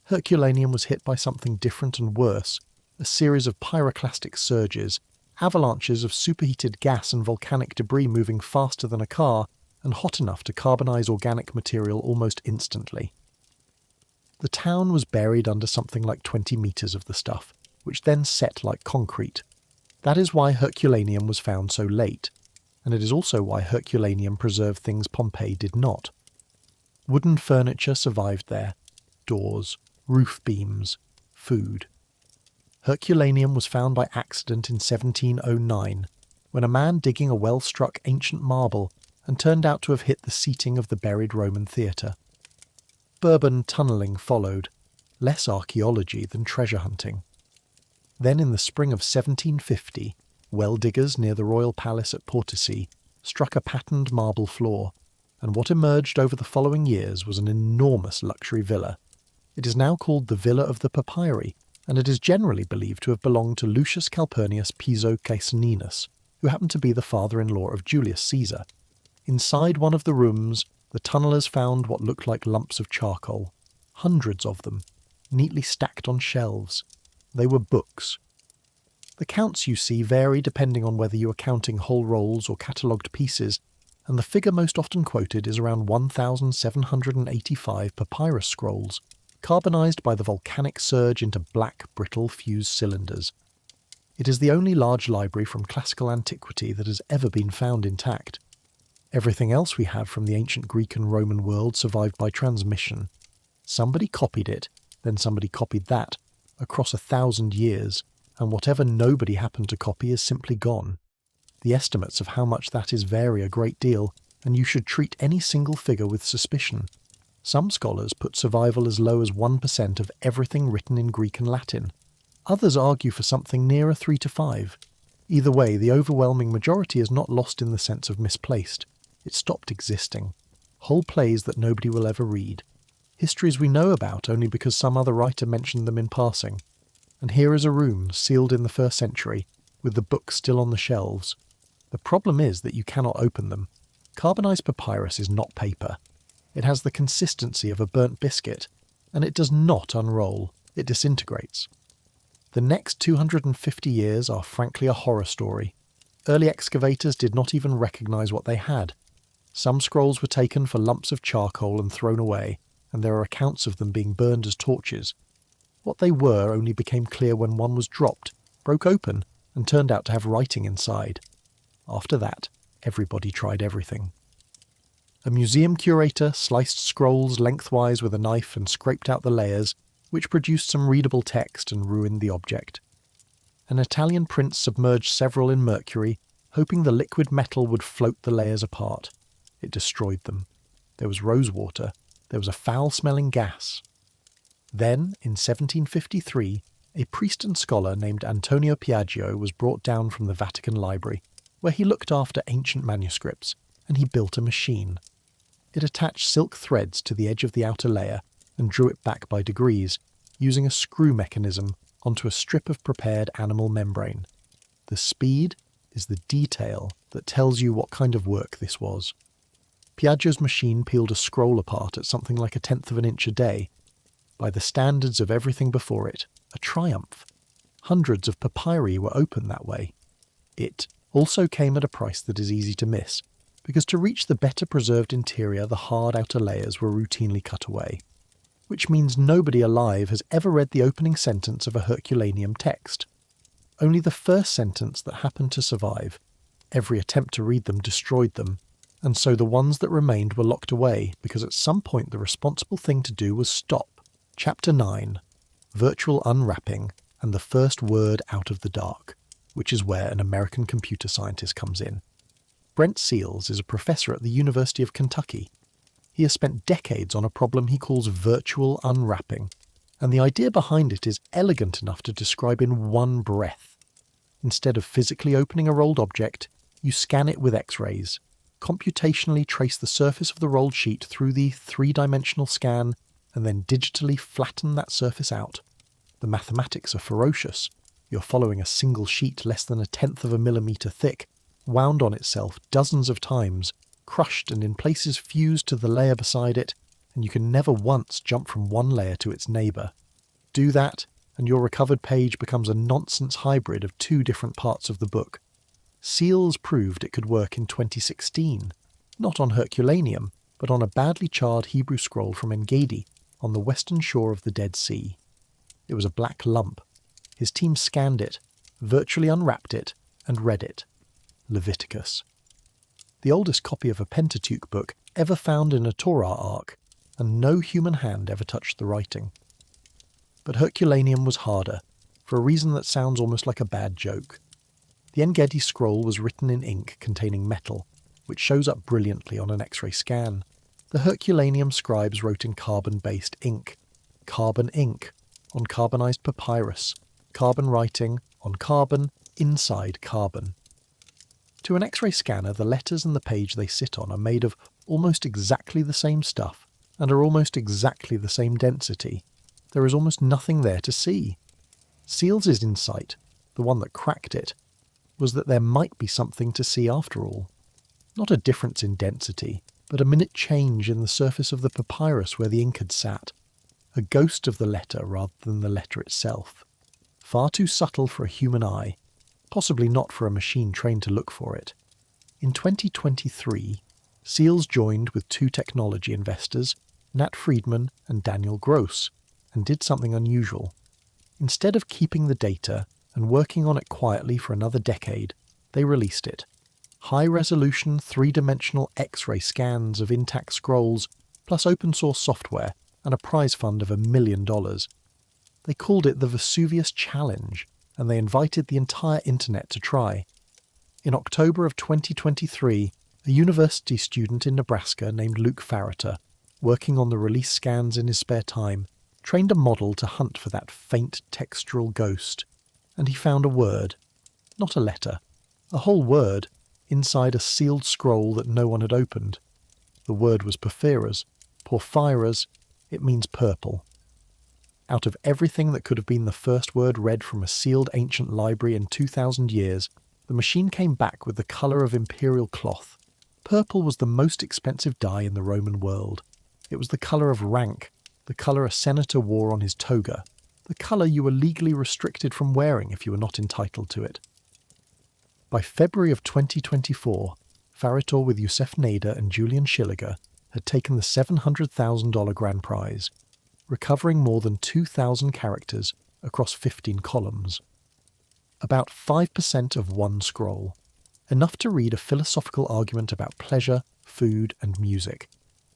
Herculaneum was hit by something different and worse, a series of pyroclastic surges, avalanches of superheated gas and volcanic debris moving faster than a car and hot enough to carbonize organic material almost instantly. The town was buried under something like 20 metres of the stuff, which then set like concrete. That is why Herculaneum was found so late, and it is also why Herculaneum preserved things Pompeii did not. Wooden furniture survived there, doors, roof beams, food. Herculaneum was found by accident in 1709, when a man digging a well struck ancient marble and turned out to have hit the seating of the buried Roman theatre. Bourbon tunnelling followed, less archaeology than treasure hunting. Then in the spring of 1750, well diggers near the royal palace at Portici struck a patterned marble floor, and what emerged over the following years was an enormous luxury villa. It is now called the Villa of the Papyri, and it is generally believed to have belonged to Lucius Calpurnius Piso Caesoninus, who happened to be the father-in-law of Julius Caesar. Inside one of the rooms, the tunnellers found what looked like lumps of charcoal, hundreds of them, neatly stacked on shelves. They were books. The counts you see vary depending on whether you are counting whole rolls or catalogued pieces, and the figure most often quoted is around 1,785 papyrus scrolls, carbonized by the volcanic surge into black, brittle fused cylinders. It is the only large library from classical antiquity that has ever been found intact. Everything else we have from the ancient Greek and Roman world survived by transmission. Somebody copied it, then somebody copied that, across 1,000 years, and whatever nobody happened to copy is simply gone. The estimates of how much that is vary a great deal, and you should treat any single figure with suspicion. Some scholars put survival as low as 1% of everything written in Greek and Latin. Others argue for something nearer 3 to 5. Either way, the overwhelming majority is not lost in the sense of misplaced. It stopped existing. Whole plays that nobody will ever read. Histories we know about only because some other writer mentioned them in passing. And here is a room, sealed in the 1st century, with the books still on the shelves. The problem is that you cannot open them. Carbonized papyrus is not paper. It has the consistency of a burnt biscuit, and it does not unroll. It disintegrates. The next 250 years are frankly a horror story. Early excavators did not even recognize what they had. Some scrolls were taken for lumps of charcoal and thrown away, and there are accounts of them being burned as torches. What they were only became clear when one was dropped, broke open, and turned out to have writing inside. After that, everybody tried everything. A museum curator sliced scrolls lengthwise with a knife and scraped out the layers, which produced some readable text and ruined the object. An Italian prince submerged several in mercury, hoping the liquid metal would float the layers apart. It destroyed them. There was rosewater. There was a foul-smelling gas. Then, in 1753, a priest and scholar named Antonio Piaggio was brought down from the Vatican Library, where he looked after ancient manuscripts, and he built a machine. It attached silk threads to the edge of the outer layer and drew it back by degrees, using a screw mechanism onto a strip of prepared animal membrane. The speed is the detail that tells you what kind of work this was. Piaggio's machine peeled a scroll apart at something like 1/10 of an inch a day. By the standards of everything before it, a triumph. Hundreds of papyri were opened that way. It also came at a price that is easy to miss, because to reach the better preserved interior, the hard outer layers were routinely cut away. Which means nobody alive has ever read the opening sentence of a Herculaneum text. Only the first sentence that happened to survive. Every attempt to read them destroyed them, and so the ones that remained were locked away because at some point the responsible thing to do was stop. Chapter 9, Virtual Unwrapping and the First Word Out of the Dark, which is where an American computer scientist comes in. Brent Seals is a professor at the University of Kentucky. He has spent decades on a problem he calls virtual unwrapping, and the idea behind it is elegant enough to describe in one breath. Instead of physically opening a rolled object, you scan it with X-rays, computationally trace the surface of the rolled sheet through the three-dimensional scan, and then digitally flatten that surface out. The mathematics are ferocious. You're following a single sheet less than 1/10 of a millimetre thick, wound on itself dozens of times, crushed and in places fused to the layer beside it, and you can never once jump from one layer to its neighbour. Do that, and your recovered page becomes a nonsense hybrid of two different parts of the book. Seals proved it could work in 2016, not on Herculaneum, but on a badly charred Hebrew scroll from Engedi, on the western shore of the Dead Sea. It was a black lump. His team scanned it, virtually unwrapped it, and read it. Leviticus. The oldest copy of a Pentateuch book ever found in a Torah ark, and no human hand ever touched the writing. But Herculaneum was harder, for a reason that sounds almost like a bad joke. The Engedi scroll was written in ink containing metal, which shows up brilliantly on an X-ray scan. The Herculaneum scribes wrote in carbon-based ink. Carbon ink on carbonized papyrus. Carbon writing on carbon inside carbon. To an X-ray scanner, the letters and the page they sit on are made of almost exactly the same stuff and are almost exactly the same density. There is almost nothing there to see. Seals's insight, the one that cracked it, was that there might be something to see after all. Not a difference in density, but a minute change in the surface of the papyrus where the ink had sat. A ghost of the letter rather than the letter itself. Far too subtle for a human eye, possibly not for a machine trained to look for it. In 2023, Seals joined with two technology investors, Nat Friedman and Daniel Gross, and did something unusual. Instead of keeping the data and working on it quietly for another decade, they released it. High-resolution, three-dimensional X-ray scans of intact scrolls, plus open-source software, and a prize fund of $1 million. They called it the Vesuvius Challenge, and they invited the entire internet to try. In October of 2023, a university student in Nebraska named Luke Farrater, working on the release scans in his spare time, trained a model to hunt for that faint textural ghost, and he found a word, not a letter, a whole word, inside a sealed scroll that no one had opened. The word was porphyras. Porphyras, it means purple. Out of everything that could have been the first word read from a sealed ancient library in 2,000 years, the machine came back with the colour of imperial cloth. Purple was the most expensive dye in the Roman world. It was the colour of rank, the colour a senator wore on his toga, the colour you were legally restricted from wearing if you were not entitled to it. By February of 2024, Farrater with Yosef Nader and Julian Schilliger had taken the $700,000 grand prize, recovering more than 2,000 characters across 15 columns. About 5% of one scroll, enough to read a philosophical argument about pleasure, food, and music,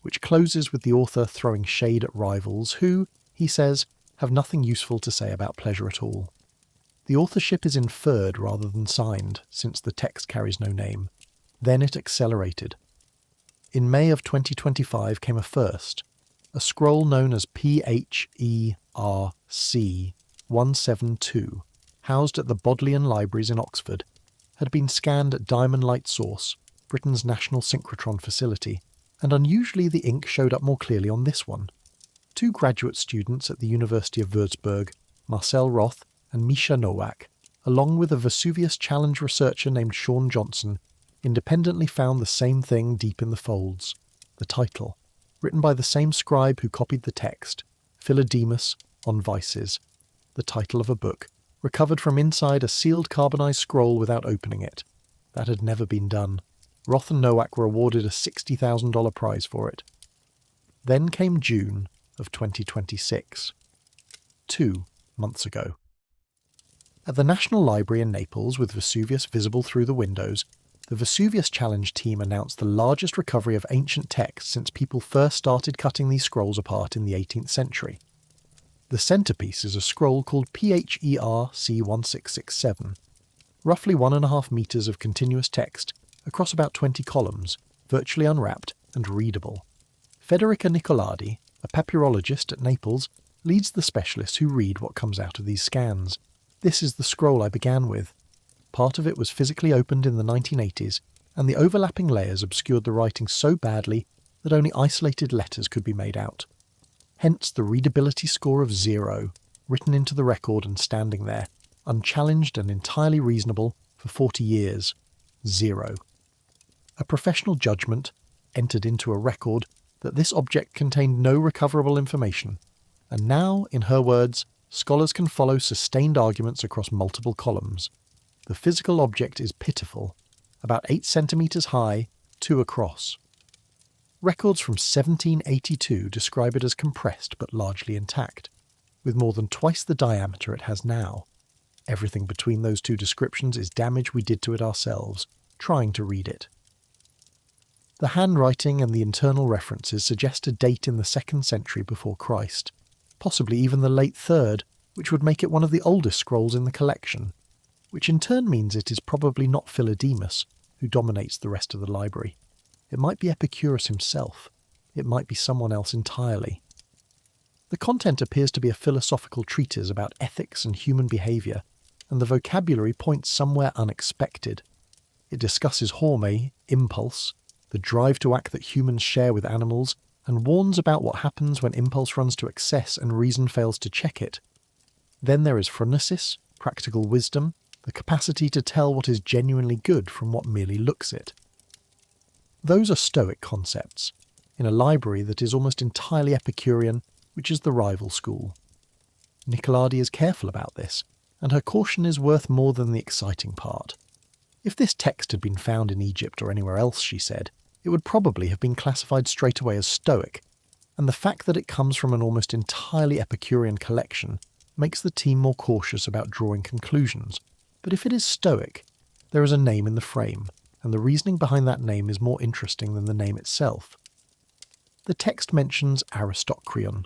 which closes with the author throwing shade at rivals who, he says, have nothing useful to say about pleasure at all. The authorship is inferred rather than signed, since the text carries no name. Then it accelerated. In May of 2025 came a first, a scroll known as PHERC 172, housed at the Bodleian Libraries in Oxford, had been scanned at Diamond Light Source, Britain's national synchrotron facility, and unusually the ink showed up more clearly on this one. 2 graduate students at the University of Würzburg, Marcel Roth and Misha Nowak, along with a Vesuvius Challenge researcher named Sean Johnson, independently found the same thing deep in the folds, the title, written by the same scribe who copied the text, Philodemus on Vices, the title of a book, recovered from inside a sealed carbonized scroll without opening it. That had never been done. Roth and Nowak were awarded a $60,000 prize for it. Then came June of 2026. 2 months ago. At the National Library in Naples, with Vesuvius visible through the windows, the Vesuvius Challenge team announced the largest recovery of ancient texts since people first started cutting these scrolls apart in the 18th century. The centrepiece is a scroll called PHERC 1667, roughly 1.5 metres of continuous text across about 20 columns, virtually unwrapped and readable. Federica Nicoladi, a papyrologist at Naples, leads the specialists who read what comes out of these scans. This is the scroll I began with. Part of it was physically opened in the 1980s, and the overlapping layers obscured the writing so badly that only isolated letters could be made out. Hence the readability score of 0, written into the record and standing there, unchallenged and entirely reasonable for 40 years. 0. A professional judgment entered into a record that this object contained no recoverable information, and now, in her words, scholars can follow sustained arguments across multiple columns. The physical object is pitiful, about 8 centimetres high, 2 across. Records from 1782 describe it as compressed but largely intact, with more than twice the diameter it has now. Everything between those two descriptions is damage we did to it ourselves, trying to read it. The handwriting and the internal references suggest a date in the 2nd century before Christ, possibly even the late 3rd, which would make it one of the oldest scrolls in the collection, which in turn means it is probably not Philodemus, who dominates the rest of the library. It might be Epicurus himself. It might be someone else entirely. The content appears to be a philosophical treatise about ethics and human behaviour, and the vocabulary points somewhere unexpected. It discusses horme, impulse, the drive to act that humans share with animals, and warns about what happens when impulse runs to excess and reason fails to check it. Then there is phronesis, practical wisdom, the capacity to tell what is genuinely good from what merely looks it. Those are Stoic concepts, in a library that is almost entirely Epicurean, which is the rival school. Nicoladi is careful about this, and her caution is worth more than the exciting part. If this text had been found in Egypt or anywhere else, she said, it would probably have been classified straight away as Stoic, and the fact that it comes from an almost entirely Epicurean collection makes the team more cautious about drawing conclusions. But if it is Stoic, there is a name in the frame, and the reasoning behind that name is more interesting than the name itself. The text mentions Aristocreon.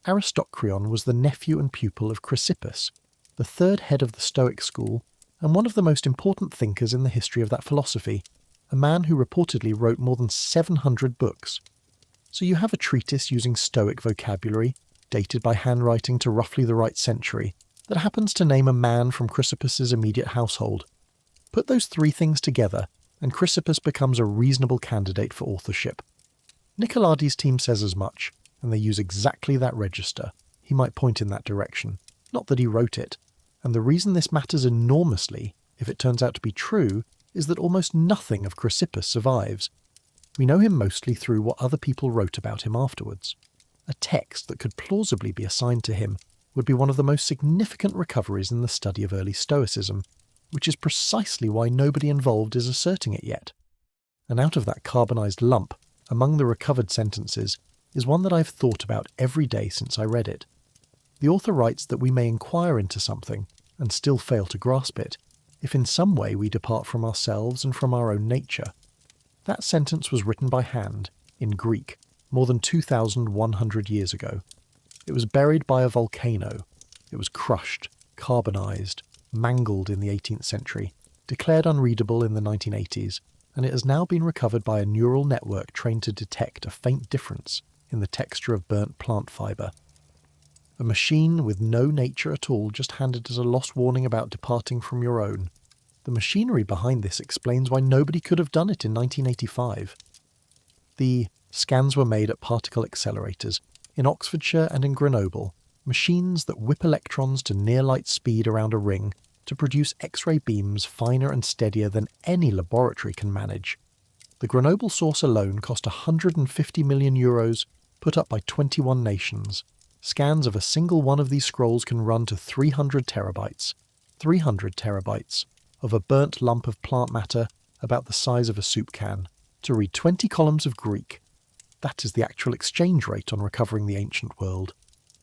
Aristocreon was the nephew and pupil of Chrysippus, the 3rd head of the Stoic school, and one of the most important thinkers in the history of that philosophy, a man who reportedly wrote more than 700 books. So you have a treatise using Stoic vocabulary, dated by handwriting to roughly the right century, that happens to name a man from Chrysippus's immediate household. Put those 3 things together, and Chrysippus becomes a reasonable candidate for authorship. Nicoladi's team says as much, and they use exactly that register. He might point in that direction, not that he wrote it. And the reason this matters enormously, if it turns out to be true, is that almost nothing of Chrysippus survives. We know him mostly through what other people wrote about him afterwards. A text that could plausibly be assigned to him would be one of the most significant recoveries in the study of early Stoicism, which is precisely why nobody involved is asserting it yet. And out of that carbonized lump, among the recovered sentences, is one that I've thought about every day since I read it. The author writes that we may inquire into something and still fail to grasp it, if in some way we depart from ourselves and from our own nature. That sentence was written by hand, in Greek, more than 2,100 years ago. It was buried by a volcano. It was crushed, carbonized, mangled in the 18th century, declared unreadable in the 1980s, and it has now been recovered by a neural network trained to detect a faint difference in the texture of burnt plant fibre. A machine with no nature at all just handed us a lost warning about departing from your own. The machinery behind this explains why nobody could have done it in 1985. The scans were made at particle accelerators in Oxfordshire and in Grenoble, machines that whip electrons to near-light speed around a ring to produce X-ray beams finer and steadier than any laboratory can manage. The Grenoble source alone cost €150 million, put up by 21 nations. Scans of a single one of these scrolls can run to 300 terabytes. 300 terabytes of a burnt lump of plant matter about the size of a soup can, to read 20 columns of Greek. That is the actual exchange rate on recovering the ancient world.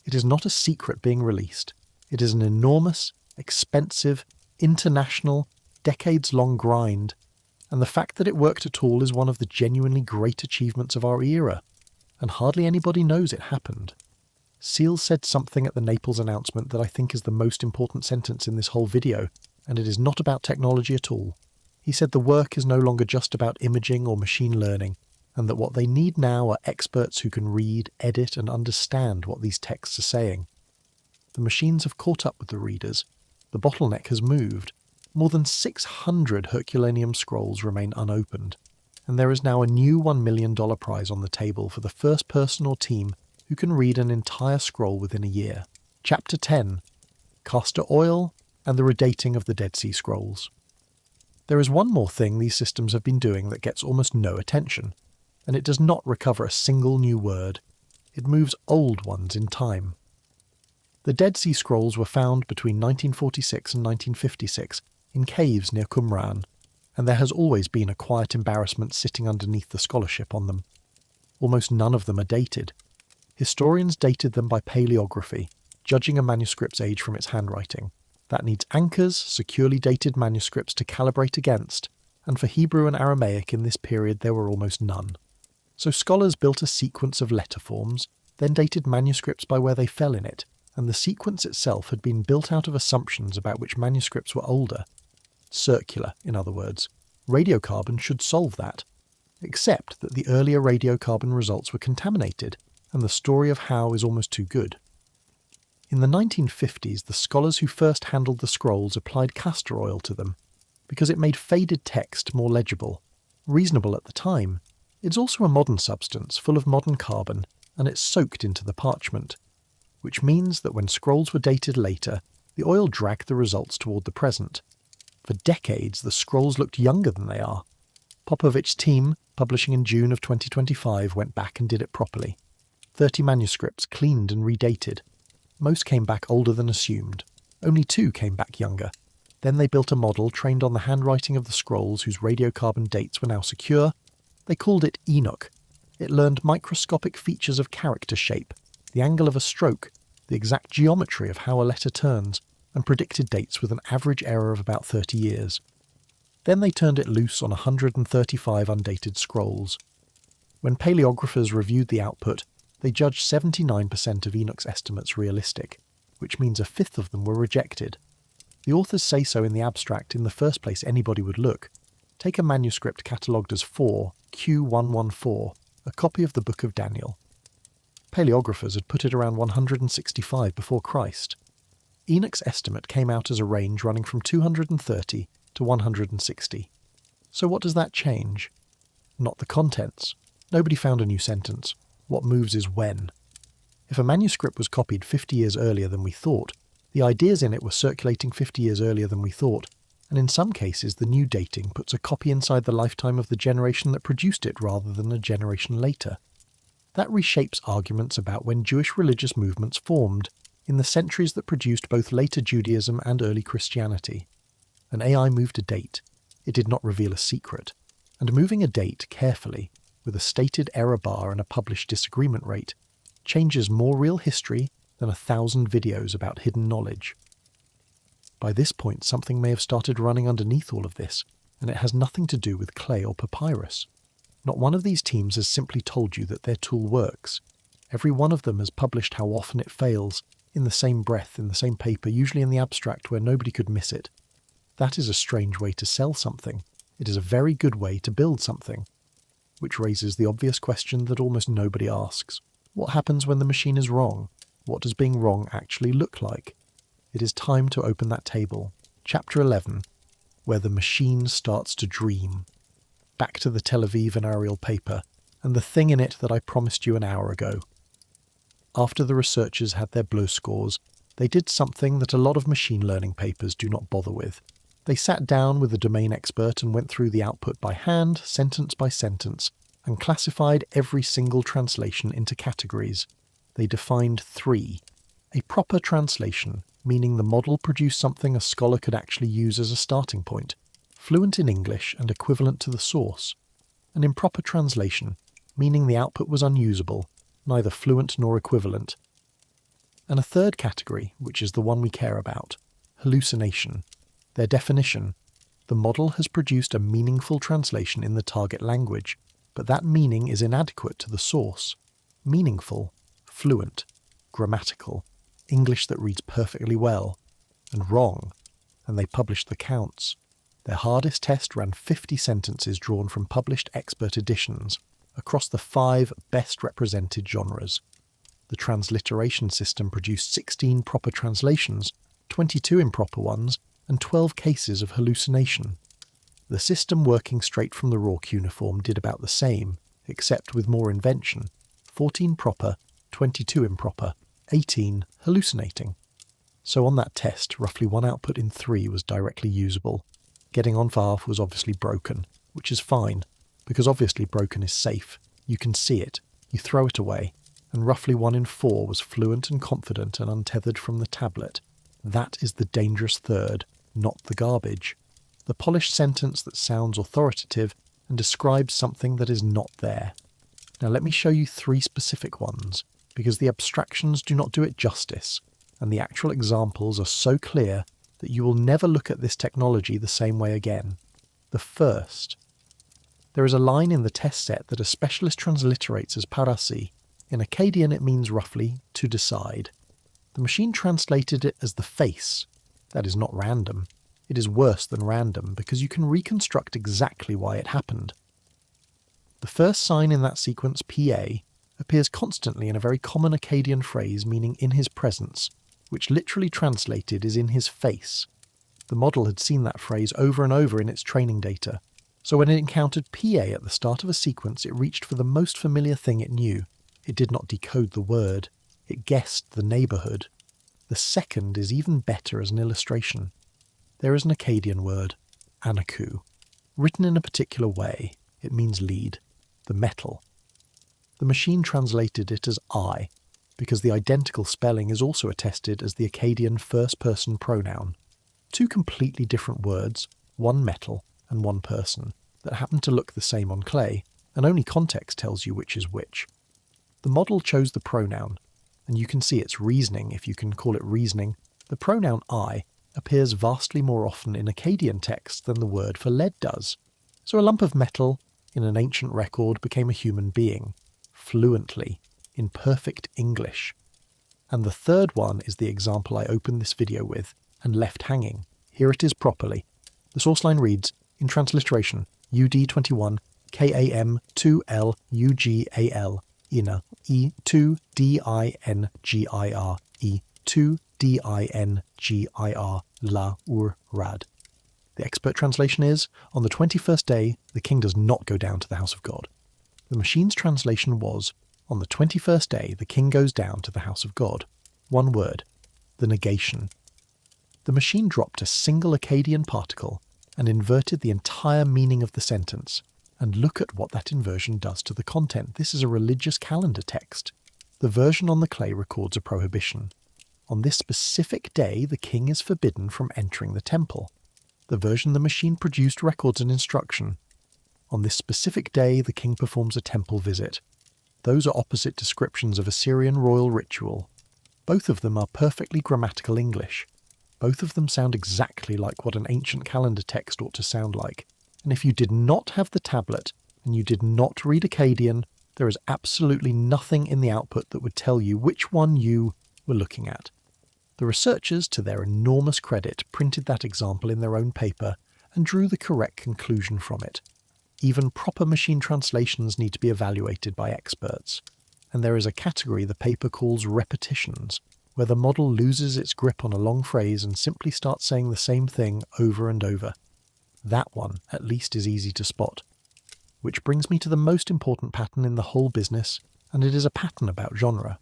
It is not a secret being released. It is an enormous, expensive, international, decades-long grind, and the fact that it worked at all is one of the genuinely great achievements of our era, and hardly anybody knows it happened. Seals said something at the Naples announcement that I think is the most important sentence in this whole video, and it is not about technology at all. He said the work is no longer just about imaging or machine learning, and that what they need now are experts who can read, edit, and understand what these texts are saying. The machines have caught up with the readers. The bottleneck has moved. More than 600 Herculaneum scrolls remain unopened, and there is now a new $1 million prize on the table for the first person or team who can read an entire scroll within a year. Chapter 10. Castor Oil and the Redating of the Dead Sea Scrolls. There is one more thing these systems have been doing that gets almost no attention, and it does not recover a single new word. It moves old ones in time. The Dead Sea Scrolls were found between 1946 and 1956 in caves near Qumran, and there has always been a quiet embarrassment sitting underneath the scholarship on them. Almost none of them are dated. Historians dated them by paleography, judging a manuscript's age from its handwriting. That needs anchors, securely dated manuscripts to calibrate against, and for Hebrew and Aramaic in this period there were almost none. So scholars built a sequence of letter forms, then dated manuscripts by where they fell in it, and the sequence itself had been built out of assumptions about which manuscripts were older. Circular, in other words. Radiocarbon should solve that. Except that the earlier radiocarbon results were contaminated, and the story of how is almost too good. In the 1950s, the scholars who first handled the scrolls applied castor oil to them, because it made faded text more legible. Reasonable at the time. It's also a modern substance, full of modern carbon, and it's soaked into the parchment, which means that when scrolls were dated later, the oil dragged the results toward the present. For decades, the scrolls looked younger than they are. Popovich's team, publishing in June of 2025, went back and did it properly. 30 manuscripts cleaned and redated. Most came back older than assumed. Only 2 came back younger. Then they built a model trained on the handwriting of the scrolls whose radiocarbon dates were now secure. They called it Enoch. It learned microscopic features of character shape, the angle of a stroke, the exact geometry of how a letter turns, and predicted dates with an average error of about 30 years. Then they turned it loose on 135 undated scrolls. When paleographers reviewed the output, they judged 79% of Enoch's estimates realistic, which means a fifth of them were rejected. The authors say so in the abstract in the first place anybody would look. Take a manuscript catalogued as 4, Q114, a copy of the Book of Daniel. Paleographers had put it around 165 before Christ. Enoch's estimate came out as a range running from 230 to 160. So what does that change? Not the contents. Nobody found a new sentence. What moves is when. If a manuscript was copied 50 years earlier than we thought, the ideas in it were circulating 50 years earlier than we thought, and in some cases the new dating puts a copy inside the lifetime of the generation that produced it rather than a generation later. That reshapes arguments about when Jewish religious movements formed, in the centuries that produced both later Judaism and early Christianity. An AI moved a date. It did not reveal a secret. And moving a date carefully, with a stated error bar and a published disagreement rate, changes more real history than 1,000 videos about hidden knowledge. By this point, something may have started running underneath all of this, and it has nothing to do with clay or papyrus. Not one of these teams has simply told you that their tool works. Every one of them has published how often it fails, in the same breath, in the same paper, usually in the abstract where nobody could miss it. That is a strange way to sell something. It is a very good way to build something. Which raises the obvious question that almost nobody asks. What happens when the machine is wrong? What does being wrong actually look like? It is time to open that table. Chapter 11, where the machine starts to dream. Back to the Tel Aviv and Arial paper, and the thing in it that I promised you an hour ago. After the researchers had their blow scores, they did something that a lot of machine learning papers do not bother with. They sat down with a domain expert and went through the output by hand, sentence by sentence, and classified every single translation into categories. They defined 3. A proper translation, meaning the model produced something a scholar could actually use as a starting point, fluent in English and equivalent to the source. An improper translation, meaning the output was unusable, neither fluent nor equivalent. And a third category, which is the one we care about, hallucination. Their definition: the model has produced a meaningful translation in the target language, but that meaning is inadequate to the source. Meaningful, fluent, grammatical, English that reads perfectly well, and wrong, and they published the counts. Their hardest test ran 50 sentences drawn from published expert editions across the 5 best represented genres. The transliteration system produced 16 proper translations, 22 improper ones, and 12 cases of hallucination. The system working straight from the raw cuneiform did about the same, except with more invention. 14 proper, 22 improper, 18 hallucinating. So on that test, roughly 1 output in 3 was directly usable. Getting on for half was obviously broken, which is fine, because obviously broken is safe. You can see it, you throw it away, and roughly 1 in 4 was fluent and confident and untethered from the tablet. That is the dangerous third, not the garbage. The polished sentence that sounds authoritative and describes something that is not there. Now let me show you 3 specific ones, because the abstractions do not do it justice, and the actual examples are so clear that you will never look at this technology the same way again. The first. There is a line in the test set that a specialist transliterates as parasi. In Akkadian it means roughly to decide. The machine translated it as the face. That is not random. It is worse than random because you can reconstruct exactly why it happened. The first sign in that sequence, PA, appears constantly in a very common Akkadian phrase meaning in his presence, which literally translated is in his face. The model had seen that phrase over and over in its training data, so when it encountered PA at the start of a sequence it reached for the most familiar thing it knew. It did not decode the word, it guessed the neighbourhood. The second is even better as an illustration. There is an Akkadian word, anaku. Written in a particular way, it means lead, the metal. The machine translated it as I, because the identical spelling is also attested as the Akkadian first-person pronoun. 2 completely different words, one metal and one person, that happen to look the same on clay, and only context tells you which is which. The model chose the pronoun, and you can see its reasoning, if you can call it reasoning. The pronoun I appears vastly more often in Akkadian texts than the word for lead does. So a lump of metal in an ancient record became a human being, fluently, in perfect English. And the third one is the example I opened this video with, and left hanging. Here it is properly. The source line reads, in transliteration, UD21 KAM2L UGAL INA E2DINGIR E2DINGIR La Rad. The expert translation is, on the 21st day, the king does not go down to the house of God. The machine's translation was, on the 21st day, the king goes down to the house of God. One word, the negation. The machine dropped a single Akkadian particle and inverted the entire meaning of the sentence. And look at what that inversion does to the content. This is a religious calendar text. The version on the clay records a prohibition. On this specific day, the king is forbidden from entering the temple. The version the machine produced records an instruction. On this specific day, the king performs a temple visit. Those are opposite descriptions of Assyrian royal ritual. Both of them are perfectly grammatical English. Both of them sound exactly like what an ancient calendar text ought to sound like. And if you did not have the tablet, and you did not read Akkadian, there is absolutely nothing in the output that would tell you which one you were looking at. The researchers, to their enormous credit, printed that example in their own paper and drew the correct conclusion from it. Even proper machine translations need to be evaluated by experts. And there is a category the paper calls repetitions, where the model loses its grip on a long phrase and simply starts saying the same thing over and over. That one, at least, is easy to spot. Which brings me to the most important pattern in the whole business, and it is a pattern about genre.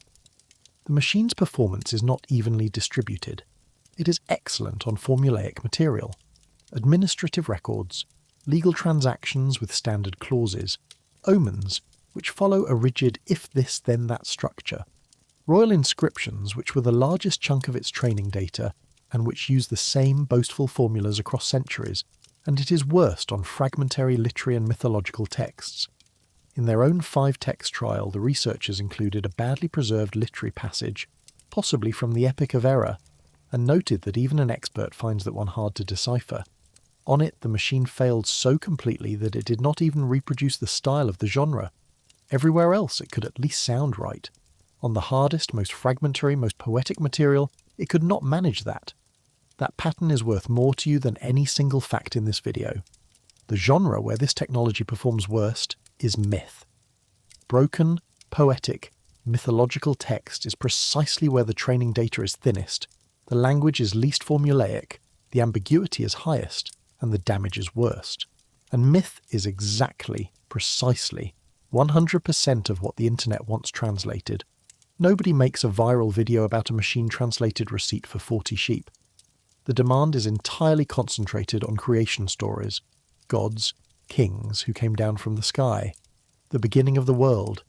The machine's performance is not evenly distributed. It is excellent on formulaic material. Administrative records, legal transactions with standard clauses, omens, which follow a rigid if-this then-that structure, royal inscriptions, which were the largest chunk of its training data and which use the same boastful formulas across centuries, and it is worst on fragmentary literary and mythological texts. In their own 5-text trial, the researchers included a badly preserved literary passage, possibly from the Epic of Error, and noted that even an expert finds that one hard to decipher. On it, the machine failed so completely that it did not even reproduce the style of the genre. Everywhere else it could at least sound right. On the hardest, most fragmentary, most poetic material, it could not manage that. That pattern is worth more to you than any single fact in this video. The genre where this technology performs worst is myth. Broken, poetic, mythological text is precisely where the training data is thinnest, the language is least formulaic, the ambiguity is highest, and the damage is worst. And myth is exactly, precisely, 100% of what the internet wants translated. Nobody makes a viral video about a machine-translated receipt for 40 sheep. The demand is entirely concentrated on creation stories, gods, kings who came down from the sky, the beginning of the world,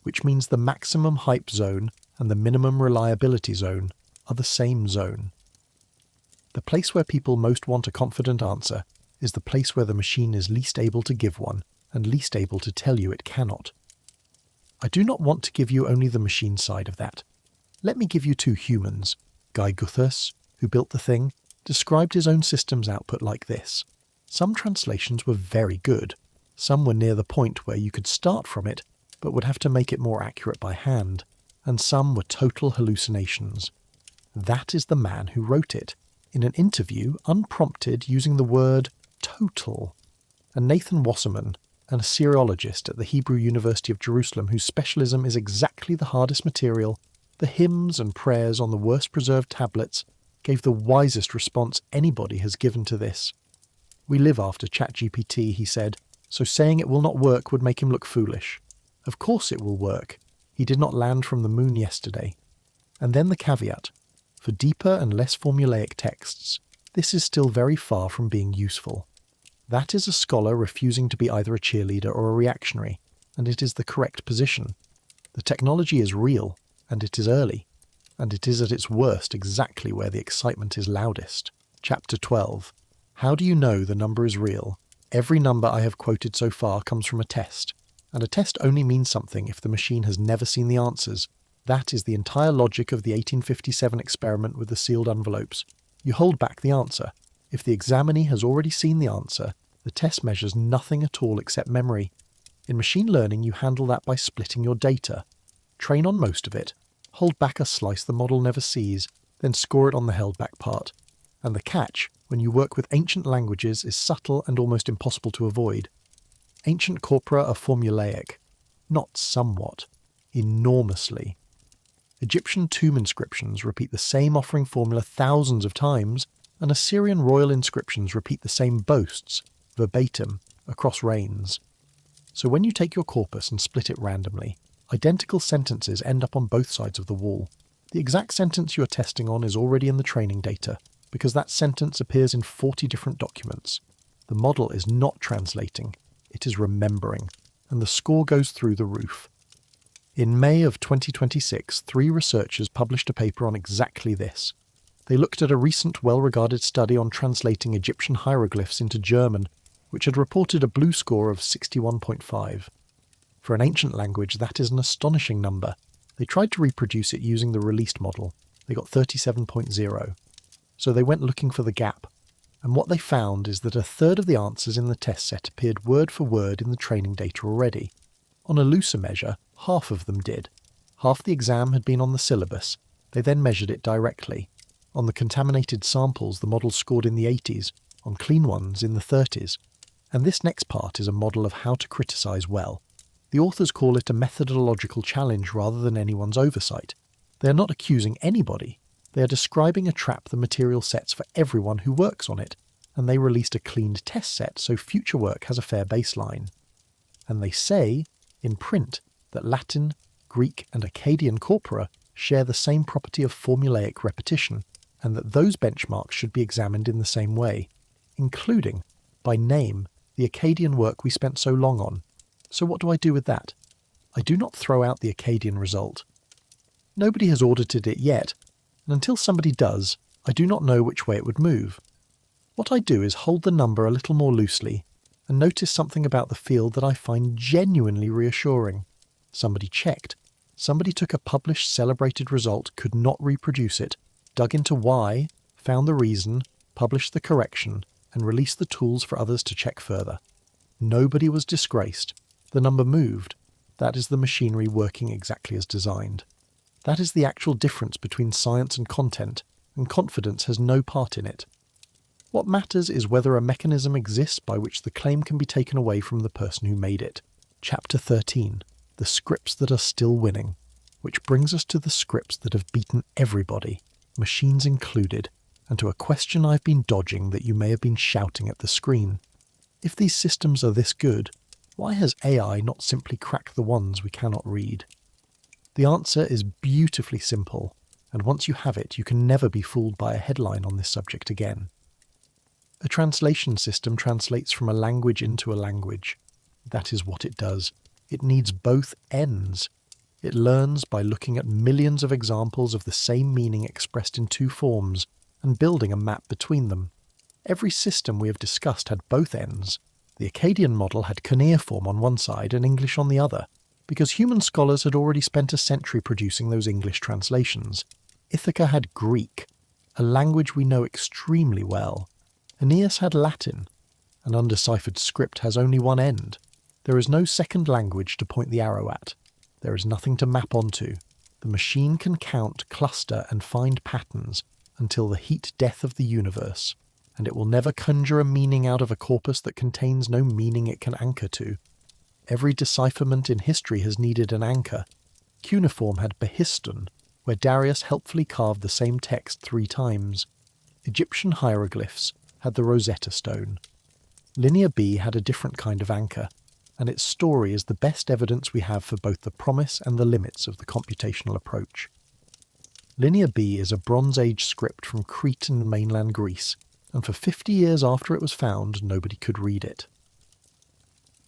which means the maximum hype zone and the minimum reliability zone are the same zone. The place where people most want a confident answer is the place where the machine is least able to give one and least able to tell you it cannot. I do not want to give you only the machine side of that. Let me give you 2 humans. Guy Guthers, who built the thing, described his own system's output like this. Some translations were very good. Some were near the point where you could start from it, but would have to make it more accurate by hand. And some were total hallucinations. That is the man who wrote it, in an interview, unprompted, using the word total. And Nathan Wasserman, an Assyriologist at the Hebrew University of Jerusalem whose specialism is exactly the hardest material, the hymns and prayers on the worst preserved tablets, gave the wisest response anybody has given to this. We live after ChatGPT, he said, so saying it will not work would make him look foolish. Of course it will work. He did not land from the moon yesterday. And then the caveat. For deeper and less formulaic texts, this is still very far from being useful. That is a scholar refusing to be either a cheerleader or a reactionary, and it is the correct position. The technology is real, and it is early, and it is at its worst exactly where the excitement is loudest. Chapter 12. How do you know the number is real? Every number I have quoted so far comes from a test, and a test only means something if the machine has never seen the answers. That is the entire logic of the 1857 experiment with the sealed envelopes. You hold back the answer. If the examinee has already seen the answer, the test measures nothing at all except memory. In machine learning, you handle that by splitting your data. Train on most of it, hold back a slice the model never sees, then score it on the held back part. And the catch, when you work with ancient languages, is subtle and almost impossible to avoid. Ancient corpora are formulaic. Not somewhat. Enormously. Egyptian tomb inscriptions repeat the same offering formula thousands of times, and Assyrian royal inscriptions repeat the same boasts, verbatim, across reigns. So when you take your corpus and split it randomly, identical sentences end up on both sides of the wall. The exact sentence you are testing on is already in the training data, because that sentence appears in 40 different documents. The model is not translating, it is remembering, and the score goes through the roof. In May of 2026, 3 researchers published a paper on exactly this. They looked at a recent well-regarded study on translating Egyptian hieroglyphs into German, which had reported a blue score of 61.5. For an ancient language, that is an astonishing number. They tried to reproduce it using the released model. They got 37.0. So they went looking for the gap, and what they found is that a third of the answers in the test set appeared word for word in the training data already. On a looser measure, half of them did. Half the exam had been on the syllabus. They then measured it directly. On the contaminated samples, the model scored in the 80s, on clean ones in the 30s. And this next part is a model of how to criticise well. The authors call it a methodological challenge rather than anyone's oversight. They are not accusing anybody. They are describing a trap the material sets for everyone who works on it, and they released a cleaned test set so future work has a fair baseline. And they say, in print, that Latin, Greek and Akkadian corpora share the same property of formulaic repetition, and that those benchmarks should be examined in the same way, including, by name, the Akkadian work we spent so long on. So what do I do with that? I do not throw out the Akkadian result. Nobody has audited it yet, and until somebody does, I do not know which way it would move. What I do is hold the number a little more loosely, and notice something about the field that I find genuinely reassuring. Somebody checked. Somebody took a published, celebrated result, could not reproduce it, dug into why, found the reason, published the correction, and released the tools for others to check further. Nobody was disgraced. The number moved. That is the machinery working exactly as designed. That is the actual difference between science and confidence has no part in it. What matters is whether a mechanism exists by which the claim can be taken away from the person who made it. Chapter 13. The scripts that are still winning. Which brings us to the scripts that have beaten everybody, machines included, and to a question I've been dodging that you may have been shouting at the screen. If these systems are this good, why has AI not simply cracked the ones we cannot read? The answer is beautifully simple, and once you have it, you can never be fooled by a headline on this subject again. A translation system translates from a language into a language. That is what it does. It needs both ends. It learns by looking at millions of examples of the same meaning expressed in two forms and building a map between them. Every system we have discussed had both ends. The Akkadian model had cuneiform on one side and English on the other, because human scholars had already spent a century producing those English translations. Ithaca had Greek, a language we know extremely well. Aeneas had Latin. An undeciphered script has only one end. There is no second language to point the arrow at. There is nothing to map onto. The machine can count, cluster, and find patterns until the heat death of the universe, and it will never conjure a meaning out of a corpus that contains no meaning it can anchor to. Every decipherment in history has needed an anchor. Cuneiform had Behiston, where Darius helpfully carved the same text 3 times. Egyptian hieroglyphs had the Rosetta Stone. Linear B had a different kind of anchor, and its story is the best evidence we have for both the promise and the limits of the computational approach. Linear B is a Bronze Age script from Crete and mainland Greece, and for 50 years after it was found, nobody could read it.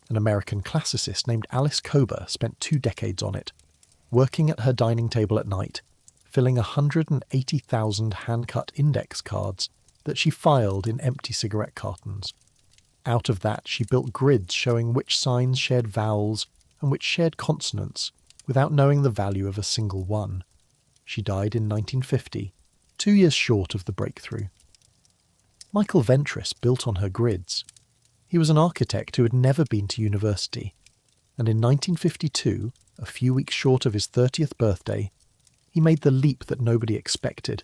An American classicist named Alice Kober spent 2 decades on it, working at her dining table at night, filling 180,000 hand-cut index cards that she filed in empty cigarette cartons. Out of that, she built grids showing which signs shared vowels and which shared consonants, without knowing the value of a single one. She died in 1950, 2 years short of the breakthrough. Michael Ventris built on her grids. He was an architect who had never been to university, and in 1952, a few weeks short of his 30th birthday, he made the leap that nobody expected,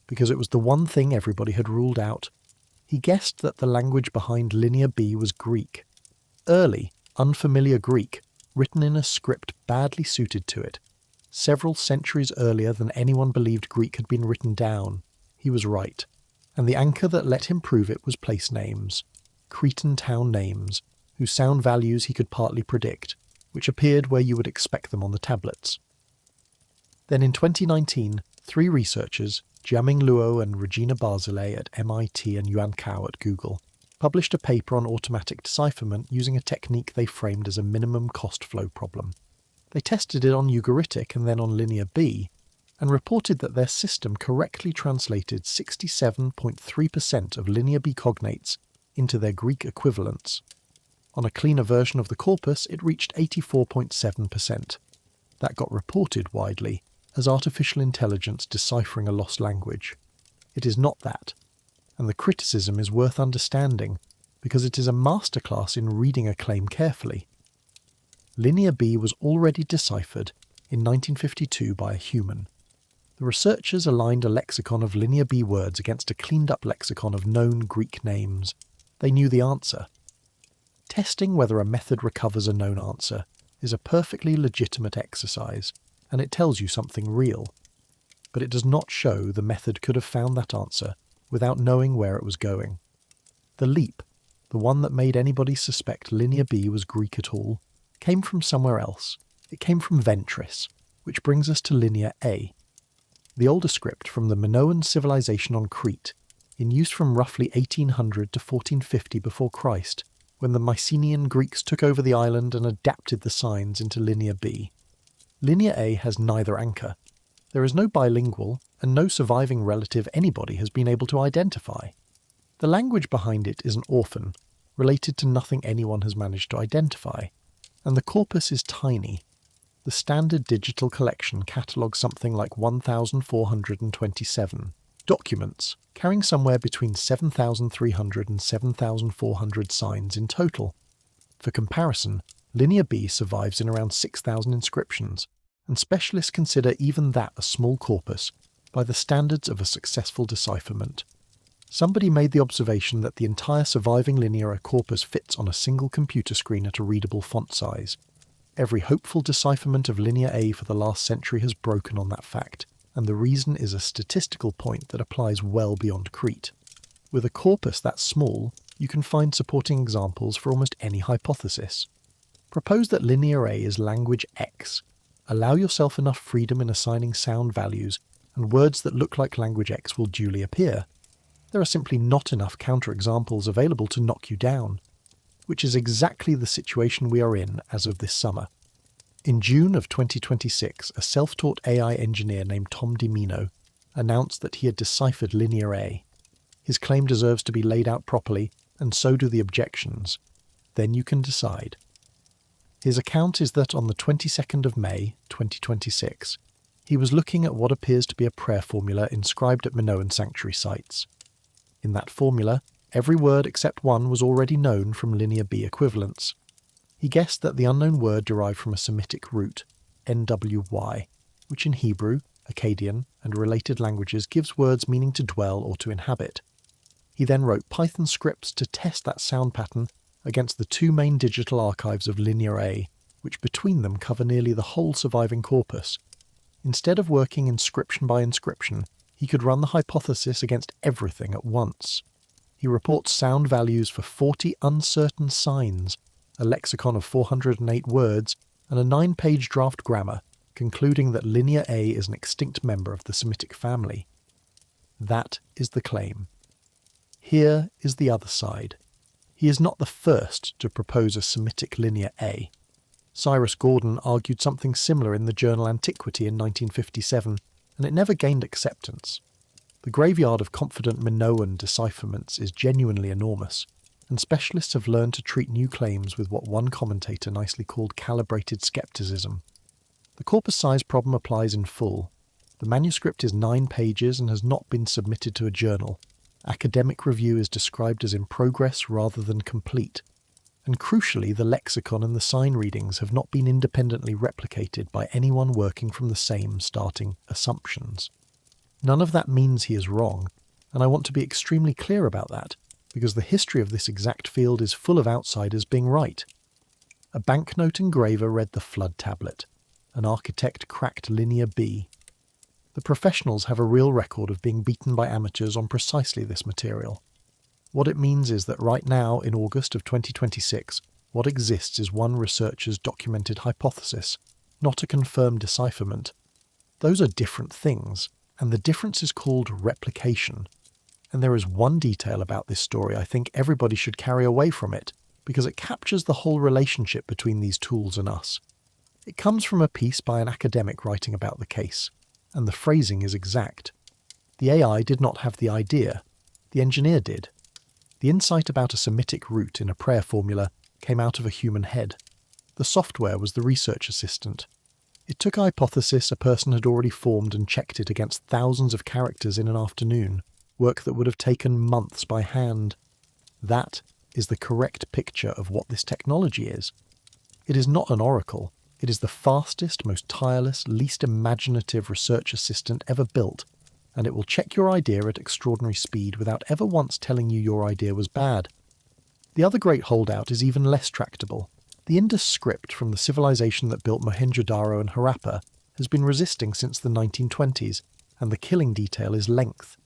because it was the one thing everybody had ruled out. He guessed that the language behind Linear B was Greek. Early, unfamiliar Greek, written in a script badly suited to it. Several centuries earlier than anyone believed Greek had been written down. He was right. And the anchor that let him prove it was place names. Cretan town names, whose sound values he could partly predict, which appeared where you would expect them on the tablets. Then in 2019, 3 researchers, Jiaming Luo and Regina Barzilay at MIT and Yuan Cao at Google, published a paper on automatic decipherment using a technique they framed as a minimum cost flow problem. They tested it on Ugaritic and then on Linear B, and reported that their system correctly translated 67.3% of Linear B cognates into their Greek equivalents. On a cleaner version of the corpus, it reached 84.7%. That got reported widely as artificial intelligence deciphering a lost language. It is not that, and the criticism is worth understanding because it is a masterclass in reading a claim carefully. Linear B was already deciphered in 1952 by a human. The researchers aligned a lexicon of Linear B words against a cleaned-up lexicon of known Greek names. They knew the answer. Testing whether a method recovers a known answer is a perfectly legitimate exercise, and it tells you something real. But it does not show the method could have found that answer without knowing where it was going. The leap, the one that made anybody suspect Linear B was Greek at all, came from somewhere else. It came from Ventris, which brings us to Linear A, the older script from the Minoan civilization on Crete, in use from roughly 1800 to 1450 before Christ, when the Mycenaean Greeks took over the island and adapted the signs into Linear B. Linear A has neither anchor. There is no bilingual, and no surviving relative anybody has been able to identify. The language behind it is an orphan, related to nothing anyone has managed to identify, and the corpus is tiny. The standard digital collection catalogues something like 1,427 documents, carrying somewhere between 7,300 and 7,400 signs in total. For comparison, Linear B survives in around 6,000 inscriptions, and specialists consider even that a small corpus by the standards of a successful decipherment. Somebody made the observation that the entire surviving Linear corpus fits on a single computer screen at a readable font size. Every hopeful decipherment of Linear A for the last century has broken on that fact, and the reason is a statistical point that applies well beyond Crete. With a corpus that small, you can find supporting examples for almost any hypothesis. Propose that Linear A is language X. Allow yourself enough freedom in assigning sound values, and words that look like language X will duly appear. There are simply not enough counterexamples available to knock you down, which is exactly the situation we are in as of this summer. In June of 2026, a self-taught AI engineer named Tom DiMino announced that he had deciphered Linear A. His claim deserves to be laid out properly, and so do the objections. Then you can decide. His account is that on the 22nd of May, 2026, he was looking at what appears to be a prayer formula inscribed at Minoan sanctuary sites. In that formula, every word except one was already known from Linear B equivalents. He guessed that the unknown word derived from a Semitic root, NWY, which in Hebrew, Akkadian, and related languages gives words meaning to dwell or to inhabit. He then wrote Python scripts to test that sound pattern against the two main digital archives of Linear A, which between them cover nearly the whole surviving corpus. Instead of working inscription by inscription, he could run the hypothesis against everything at once. He reports sound values for 40 uncertain signs, a lexicon of 408 words, and a 9-page draft grammar, concluding that Linear A is an extinct member of the Semitic family. That is the claim. Here is the other side. He is not the first to propose a Semitic Linear A. Cyrus Gordon argued something similar in the journal Antiquity in 1957, and it never gained acceptance. The graveyard of confident Minoan decipherments is genuinely enormous, and specialists have learned to treat new claims with what one commentator nicely called calibrated skepticism. The corpus size problem applies in full. The manuscript is 9 pages and has not been submitted to a journal. Academic review is described as in progress rather than complete. And crucially, the lexicon and the sign readings have not been independently replicated by anyone working from the same starting assumptions. None of that means he is wrong, and I want to be extremely clear about that, because the history of this exact field is full of outsiders being right. A banknote engraver read the flood tablet. An architect cracked Linear B. The professionals have a real record of being beaten by amateurs on precisely this material. What it means is that right now, in August of 2026, what exists is one researcher's documented hypothesis, not a confirmed decipherment. Those are different things, and the difference is called replication. And there is one detail about this story I think everybody should carry away from it, because it captures the whole relationship between these tools and us. It comes from a piece by an academic writing about the case, and the phrasing is exact. The AI did not have the idea. The engineer did. The insight about a Semitic root in a prayer formula came out of a human head. The software was the research assistant. It took a hypothesis a person had already formed and checked it against thousands of characters in an afternoon, work that would have taken months by hand. That is the correct picture of what this technology is. It is not an oracle. It is the fastest, most tireless, least imaginative research assistant ever built, and it will check your idea at extraordinary speed without ever once telling you your idea was bad. The other great holdout is even less tractable. The Indus script from the civilization that built Mohenjo-Daro and Harappa has been resisting since the 1920s, and the killing detail is length.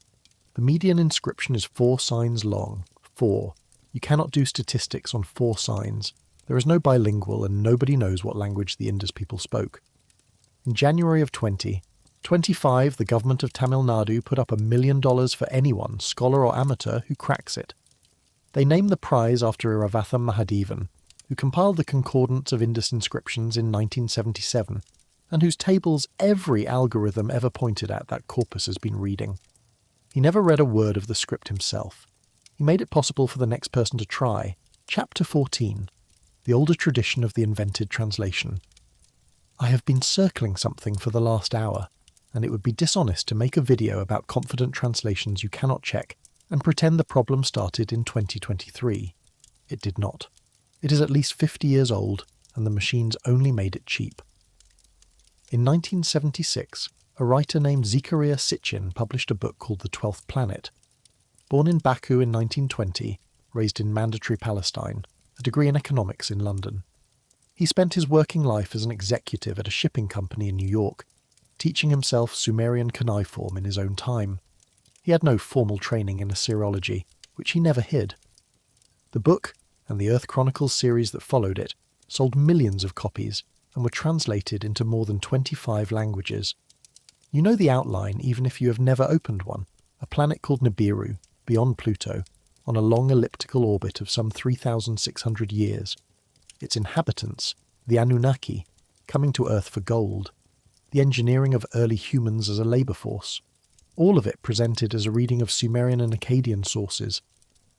The median inscription is 4 signs long. 4. You cannot do statistics on 4 signs. There is no bilingual and nobody knows what language the Indus people spoke. In January of 2025, the government of Tamil Nadu put up $1 million for anyone, scholar or amateur, who cracks it. They named the prize after Iravatham Mahadevan, who compiled the concordance of Indus inscriptions in 1977, and whose tables every algorithm ever pointed at that corpus has been reading. He never read a word of the script himself. He made it possible for the next person to try. Chapter 14. The older tradition of the invented translation. I have been circling something for the last hour, and it would be dishonest to make a video about confident translations you cannot check and pretend the problem started in 2023. It did not. It is at least 50 years old, and the machines only made it cheap. In 1976, a writer named Zechariah Sitchin published a book called The 12th Planet. Born in Baku in 1920, raised in Mandatory Palestine, a degree in economics in London. He spent his working life as an executive at a shipping company in New York, teaching himself Sumerian cuneiform in his own time. He had no formal training in Assyriology, which he never hid. The book, and the Earth Chronicles series that followed it, sold millions of copies and were translated into more than 25 languages. You know the outline even if you have never opened one, a planet called Nibiru, beyond Pluto, on a long elliptical orbit of some 3,600 years. Its inhabitants, the Anunnaki, coming to Earth for gold. The engineering of early humans as a labour force. All of it presented as a reading of Sumerian and Akkadian sources.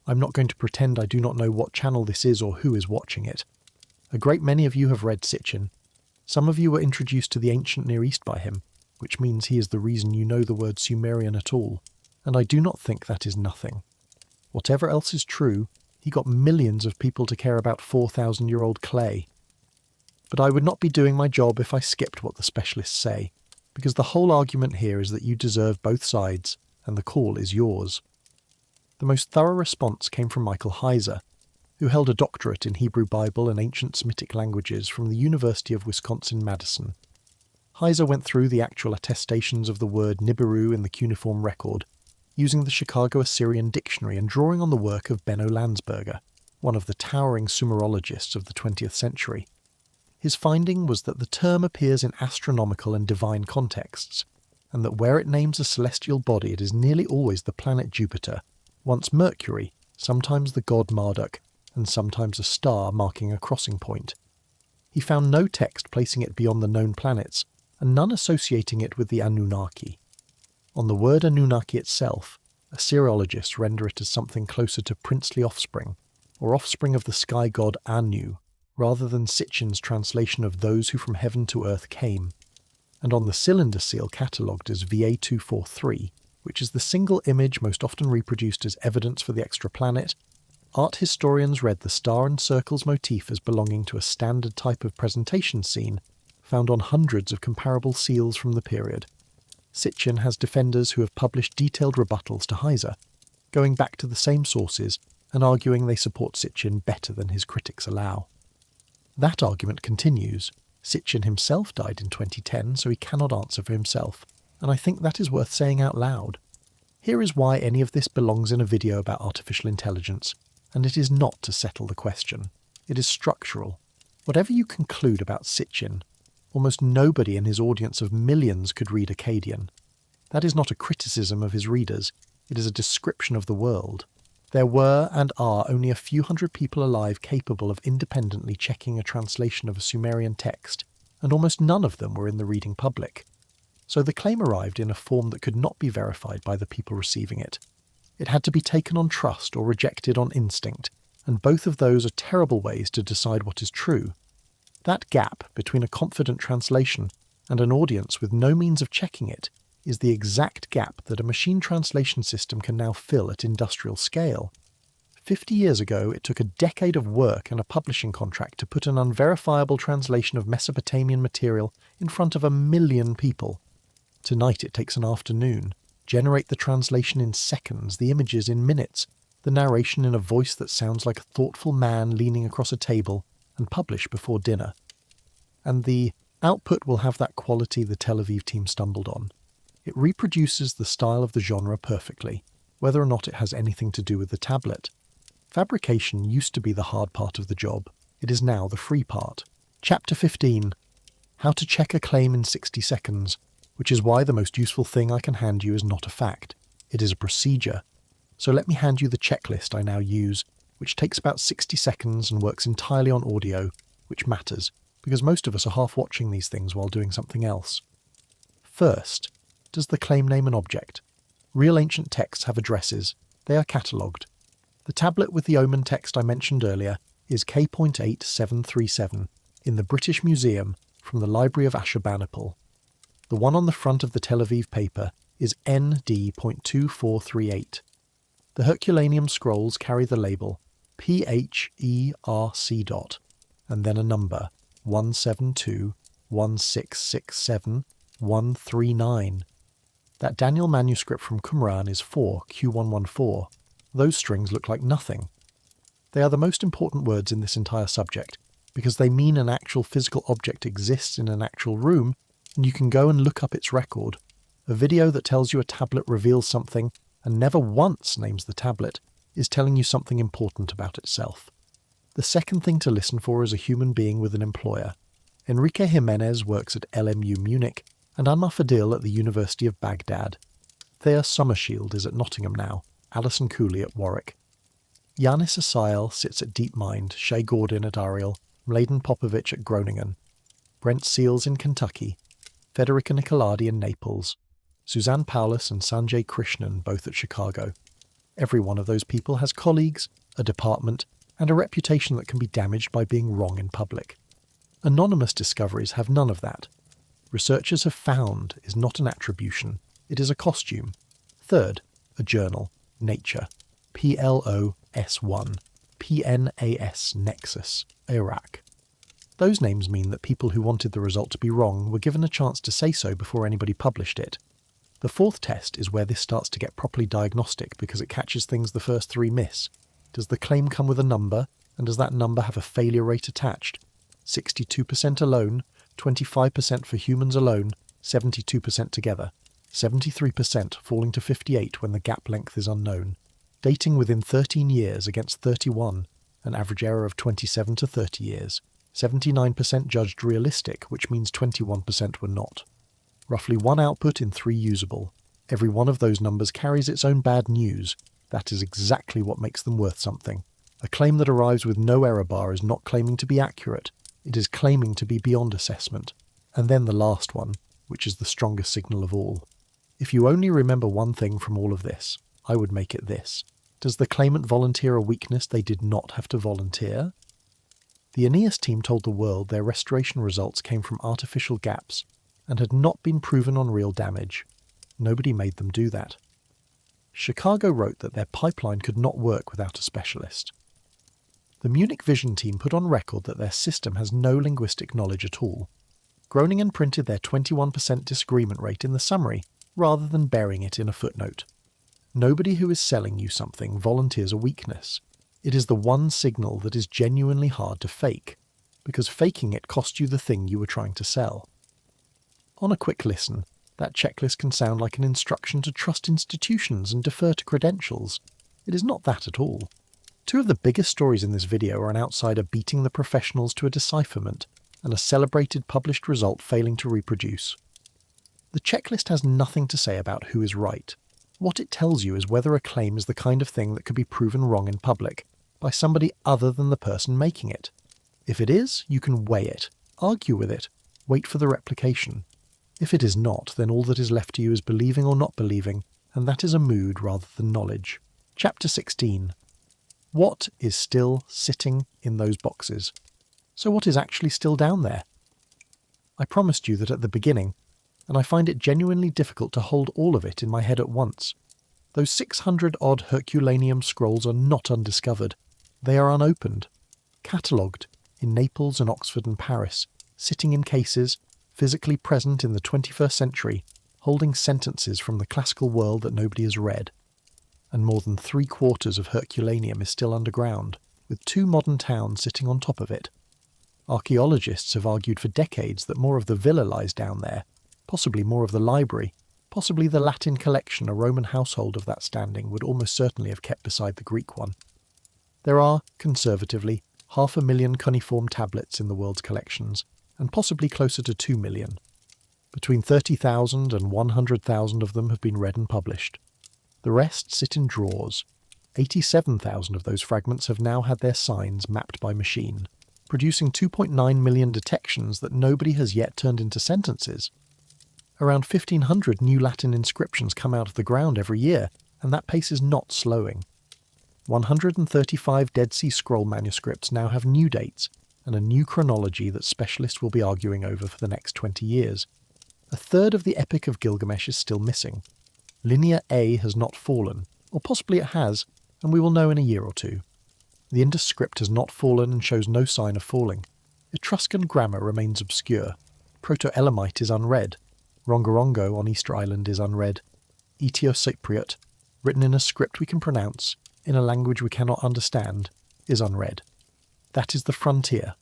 I'm not going to pretend I do not know what channel this is or who is watching it. A great many of you have read Sitchin. Some of you were introduced to the ancient Near East by him, which means he is the reason you know the word Sumerian at all, and I do not think that is nothing. Whatever else is true, he got millions of people to care about 4,000-year-old clay. But I would not be doing my job if I skipped what the specialists say, because the whole argument here is that you deserve both sides, and the call is yours. The most thorough response came from Michael Heiser, who held a doctorate in Hebrew Bible and ancient Semitic languages from the University of Wisconsin-Madison. Heiser went through the actual attestations of the word Nibiru in the cuneiform record, using the Chicago Assyrian Dictionary and drawing on the work of Benno Landsberger, one of the towering Sumerologists of the 20th century. His finding was that the term appears in astronomical and divine contexts, and that where it names a celestial body it is nearly always the planet Jupiter, once Mercury, sometimes the god Marduk, and sometimes a star marking a crossing point. He found no text placing it beyond the known planets, and none associating it with the Anunnaki. On the word Anunnaki itself, Assyriologists render it as something closer to princely offspring, or offspring of the sky god Anu, rather than Sitchin's translation of those who from heaven to earth came. And on the cylinder seal catalogued as VA243, which is the single image most often reproduced as evidence for the extraplanet, art historians read the star and circles motif as belonging to a standard type of presentation scene found on hundreds of comparable seals from the period. Sitchin has defenders who have published detailed rebuttals to Heiser, going back to the same sources and arguing they support Sitchin better than his critics allow. That argument continues. Sitchin himself died in 2010, so he cannot answer for himself, and I think that is worth saying out loud. Here is why any of this belongs in a video about artificial intelligence, and it is not to settle the question. It is structural. Whatever you conclude about Sitchin, almost nobody in his audience of millions could read Akkadian. That is not a criticism of his readers, it is a description of the world. There were and are only a few hundred people alive capable of independently checking a translation of a Sumerian text, and almost none of them were in the reading public. So the claim arrived in a form that could not be verified by the people receiving it. It had to be taken on trust or rejected on instinct, and both of those are terrible ways to decide what is true. That gap between a confident translation and an audience with no means of checking it is the exact gap that a machine translation system can now fill at industrial scale. 50 years ago, it took a decade of work and a publishing contract to put an unverifiable translation of Mesopotamian material in front of 1 million people. Tonight it takes an afternoon. Generate the translation in seconds, the images in minutes, the narration in a voice that sounds like a thoughtful man leaning across a table, and publish before dinner. And the output will have that quality the Tel Aviv team stumbled on. It reproduces the style of the genre perfectly, whether or not it has anything to do with the tablet. Fabrication used to be the hard part of the job. It is now the free part. Chapter 15. How to check a claim in 60 seconds, which is why the most useful thing I can hand you is not a fact. It is a procedure. So let me hand you the checklist I now use, which takes about 60 seconds and works entirely on audio, which matters, because most of us are half watching these things while doing something else. First, does the claim name an object? Real ancient texts have addresses. They are catalogued. The tablet with the omen text I mentioned earlier is K.8737 in the British Museum from the Library of Ashurbanipal. The one on the front of the Tel Aviv paper is ND.2438. The Herculaneum scrolls carry the label PHERC. And then a number 17216671139. That Daniel manuscript from Qumran is 4Q114. Those strings look like nothing. They are the most important words in this entire subject, because they mean an actual physical object exists in an actual room, and you can go and look up its record. A video that tells you a tablet reveals something, and never once names the tablet, is telling you something important about itself. The second thing to listen for is a human being with an employer. Enrique Jimenez works at LMU Munich, and Anmar Fadil at the University of Baghdad. Thea Summershield is at Nottingham now, Alison Cooley at Warwick. Yanis Asayel sits at DeepMind, Shay Gordon at Ariel, Mladen Popovich at Groningen, Brent Seals in Kentucky, Federica Nicoladi in Naples, Suzanne Paulus and Sanjay Krishnan both at Chicago. Every one of those people has colleagues, a department, and a reputation that can be damaged by being wrong in public. Anonymous discoveries have none of that. Researchers have found is not an attribution, it is a costume. Third, a journal. Nature, PLOS1, PNAS Nexus, Iraq. Those names mean that people who wanted the result to be wrong were given a chance to say so before anybody published it. The fourth test is where this starts to get properly diagnostic because it catches things the first three miss. Does the claim come with a number, and does that number have a failure rate attached? 62% alone, 25% for humans alone, 72% together. 73% falling to 58 when the gap length is unknown. Dating within 13 years against 31, an average error of 27 to 30 years. 79% judged realistic, which means 21% were not. Roughly one output in 3 usable. Every one of those numbers carries its own bad news. That is exactly what makes them worth something. A claim that arrives with no error bar is not claiming to be accurate. It is claiming to be beyond assessment. And then the last one, which is the strongest signal of all. If you only remember one thing from all of this, I would make it this. Does the claimant volunteer a weakness they did not have to volunteer? The Aeneas team told the world their restoration results came from artificial gaps and had not been proven on real damage. Nobody made them do that. Chicago wrote that their pipeline could not work without a specialist. The Munich Vision team put on record that their system has no linguistic knowledge at all. Groningen printed their 21% disagreement rate in the summary, rather than burying it in a footnote. Nobody who is selling you something volunteers a weakness. It is the one signal that is genuinely hard to fake, because faking it cost you the thing you were trying to sell. On a quick listen, that checklist can sound like an instruction to trust institutions and defer to credentials. It is not that at all. 2 of the biggest stories in this video are an outsider beating the professionals to a decipherment, and a celebrated published result failing to reproduce. The checklist has nothing to say about who is right. What it tells you is whether a claim is the kind of thing that could be proven wrong in public by somebody other than the person making it. If it is, you can weigh it, argue with it, wait for the replication. If it is not, then all that is left to you is believing or not believing, and that is a mood rather than knowledge. Chapter 16. What is still sitting in those boxes? So what is actually still down there? I promised you that at the beginning, and I find it genuinely difficult to hold all of it in my head at once. Those 600-odd Herculaneum scrolls are not undiscovered. They are unopened, catalogued in Naples and Oxford and Paris, sitting in cases, physically present in the 21st century, holding sentences from the classical world that nobody has read. And more than 3/4 of Herculaneum is still underground, with 2 modern towns sitting on top of it. Archaeologists have argued for decades that more of the villa lies down there, possibly more of the library, possibly the Latin collection a Roman household of that standing would almost certainly have kept beside the Greek one. There are, conservatively, 500,000 cuneiform tablets in the world's collections, and possibly closer to 2 million. Between 30,000 and 100,000 of them have been read and published. The rest sit in drawers. 87,000 of those fragments have now had their signs mapped by machine, producing 2.9 million detections that nobody has yet turned into sentences. Around 1,500 new Latin inscriptions come out of the ground every year, and that pace is not slowing. 135 Dead Sea Scroll manuscripts now have new dates, and a new chronology that specialists will be arguing over for the next 20 years. A third of the Epic of Gilgamesh is still missing. Linear A has not fallen, or possibly it has, and we will know in a year or two. The Indus script has not fallen and shows no sign of falling. Etruscan grammar remains obscure. Proto-Elamite is unread. Rongorongo on Easter Island is unread. Etio-Cypriot, written in a script we can pronounce, in a language we cannot understand, is unread. That is the frontier.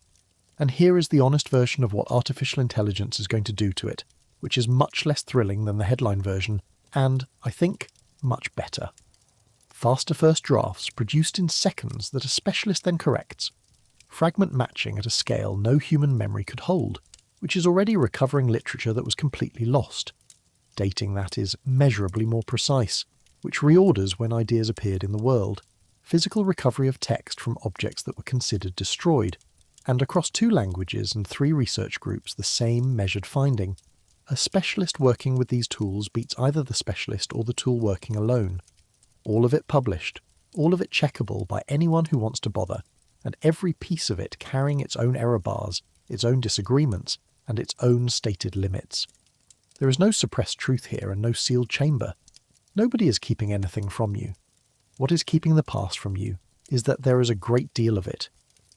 And here is the honest version of what artificial intelligence is going to do to it, which is much less thrilling than the headline version, and, I think, much better. Faster first drafts produced in seconds that a specialist then corrects. Fragment matching at a scale no human memory could hold, which is already recovering literature that was completely lost. Dating that is measurably more precise, which reorders when ideas appeared in the world. Physical recovery of text from objects that were considered destroyed. And across 2 languages and 3 research groups the same measured finding. A specialist working with these tools beats either the specialist or the tool working alone. All of it published, all of it checkable by anyone who wants to bother, and every piece of it carrying its own error bars, its own disagreements, and its own stated limits. There is no suppressed truth here and no sealed chamber. Nobody is keeping anything from you. What is keeping the past from you is that there is a great deal of it.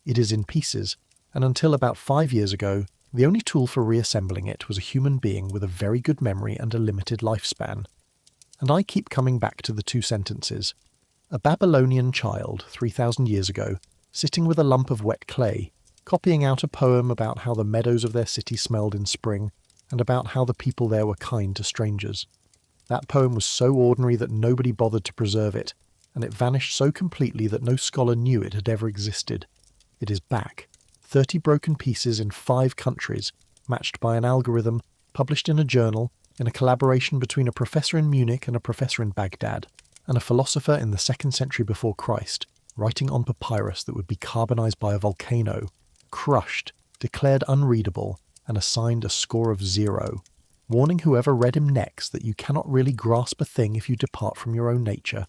It is in pieces, and until about 5 years ago, the only tool for reassembling it was a human being with a very good memory and a limited lifespan. And I keep coming back to the 2 sentences. A Babylonian child, 3,000 years ago, sitting with a lump of wet clay, copying out a poem about how the meadows of their city smelled in spring, and about how the people there were kind to strangers. That poem was so ordinary that nobody bothered to preserve it, and it vanished so completely that no scholar knew it had ever existed. It is back. 30 broken pieces in 5 countries, matched by an algorithm, published in a journal, in a collaboration between a professor in Munich and a professor in Baghdad, and a philosopher in the 2nd century before Christ, writing on papyrus that would be carbonized by a volcano, crushed, declared unreadable, and assigned a score of 0, warning whoever read him next that you cannot really grasp a thing if you depart from your own nature.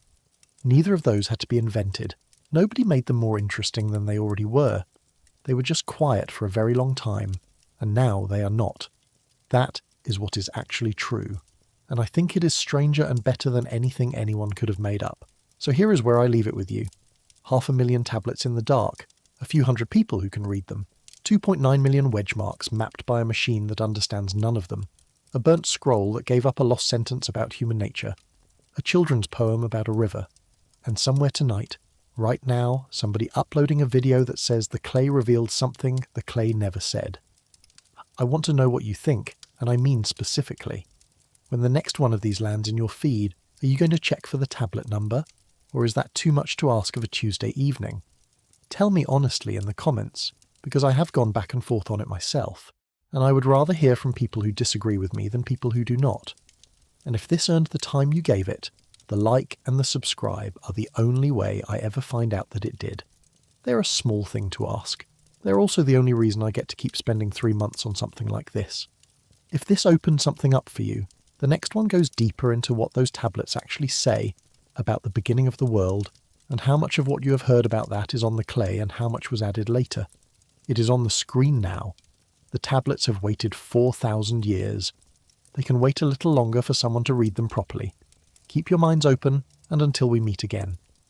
Neither of those had to be invented. Nobody made them more interesting than they already were. They were just quiet for a very long time, and now they are not. That is what is actually true, and I think it is stranger and better than anything anyone could have made up. So here is where I leave it with you. 500,000 tablets in the dark, a few hundred people who can read them, 2.9 million wedge marks mapped by a machine that understands none of them, a burnt scroll that gave up a lost sentence about human nature, a children's poem about a river, and somewhere tonight, right now, somebody uploading a video that says the clay revealed something the clay never said. I want to know what you think, and I mean specifically. When the next one of these lands in your feed, are you going to check for the tablet number? Or is that too much to ask of a Tuesday evening? Tell me honestly in the comments, because I have gone back and forth on it myself, and I would rather hear from people who disagree with me than people who do not. And if this earned the time you gave it, the like and the subscribe are the only way I ever find out that it did. They're a small thing to ask. They're also the only reason I get to keep spending 3 months on something like this. If this opened something up for you, the next one goes deeper into what those tablets actually say, about the beginning of the world, and how much of what you have heard about that is on the clay and how much was added later. It is on the screen now. The tablets have waited 4,000 years. They can wait a little longer for someone to read them properly. Keep your minds open, and until we meet again.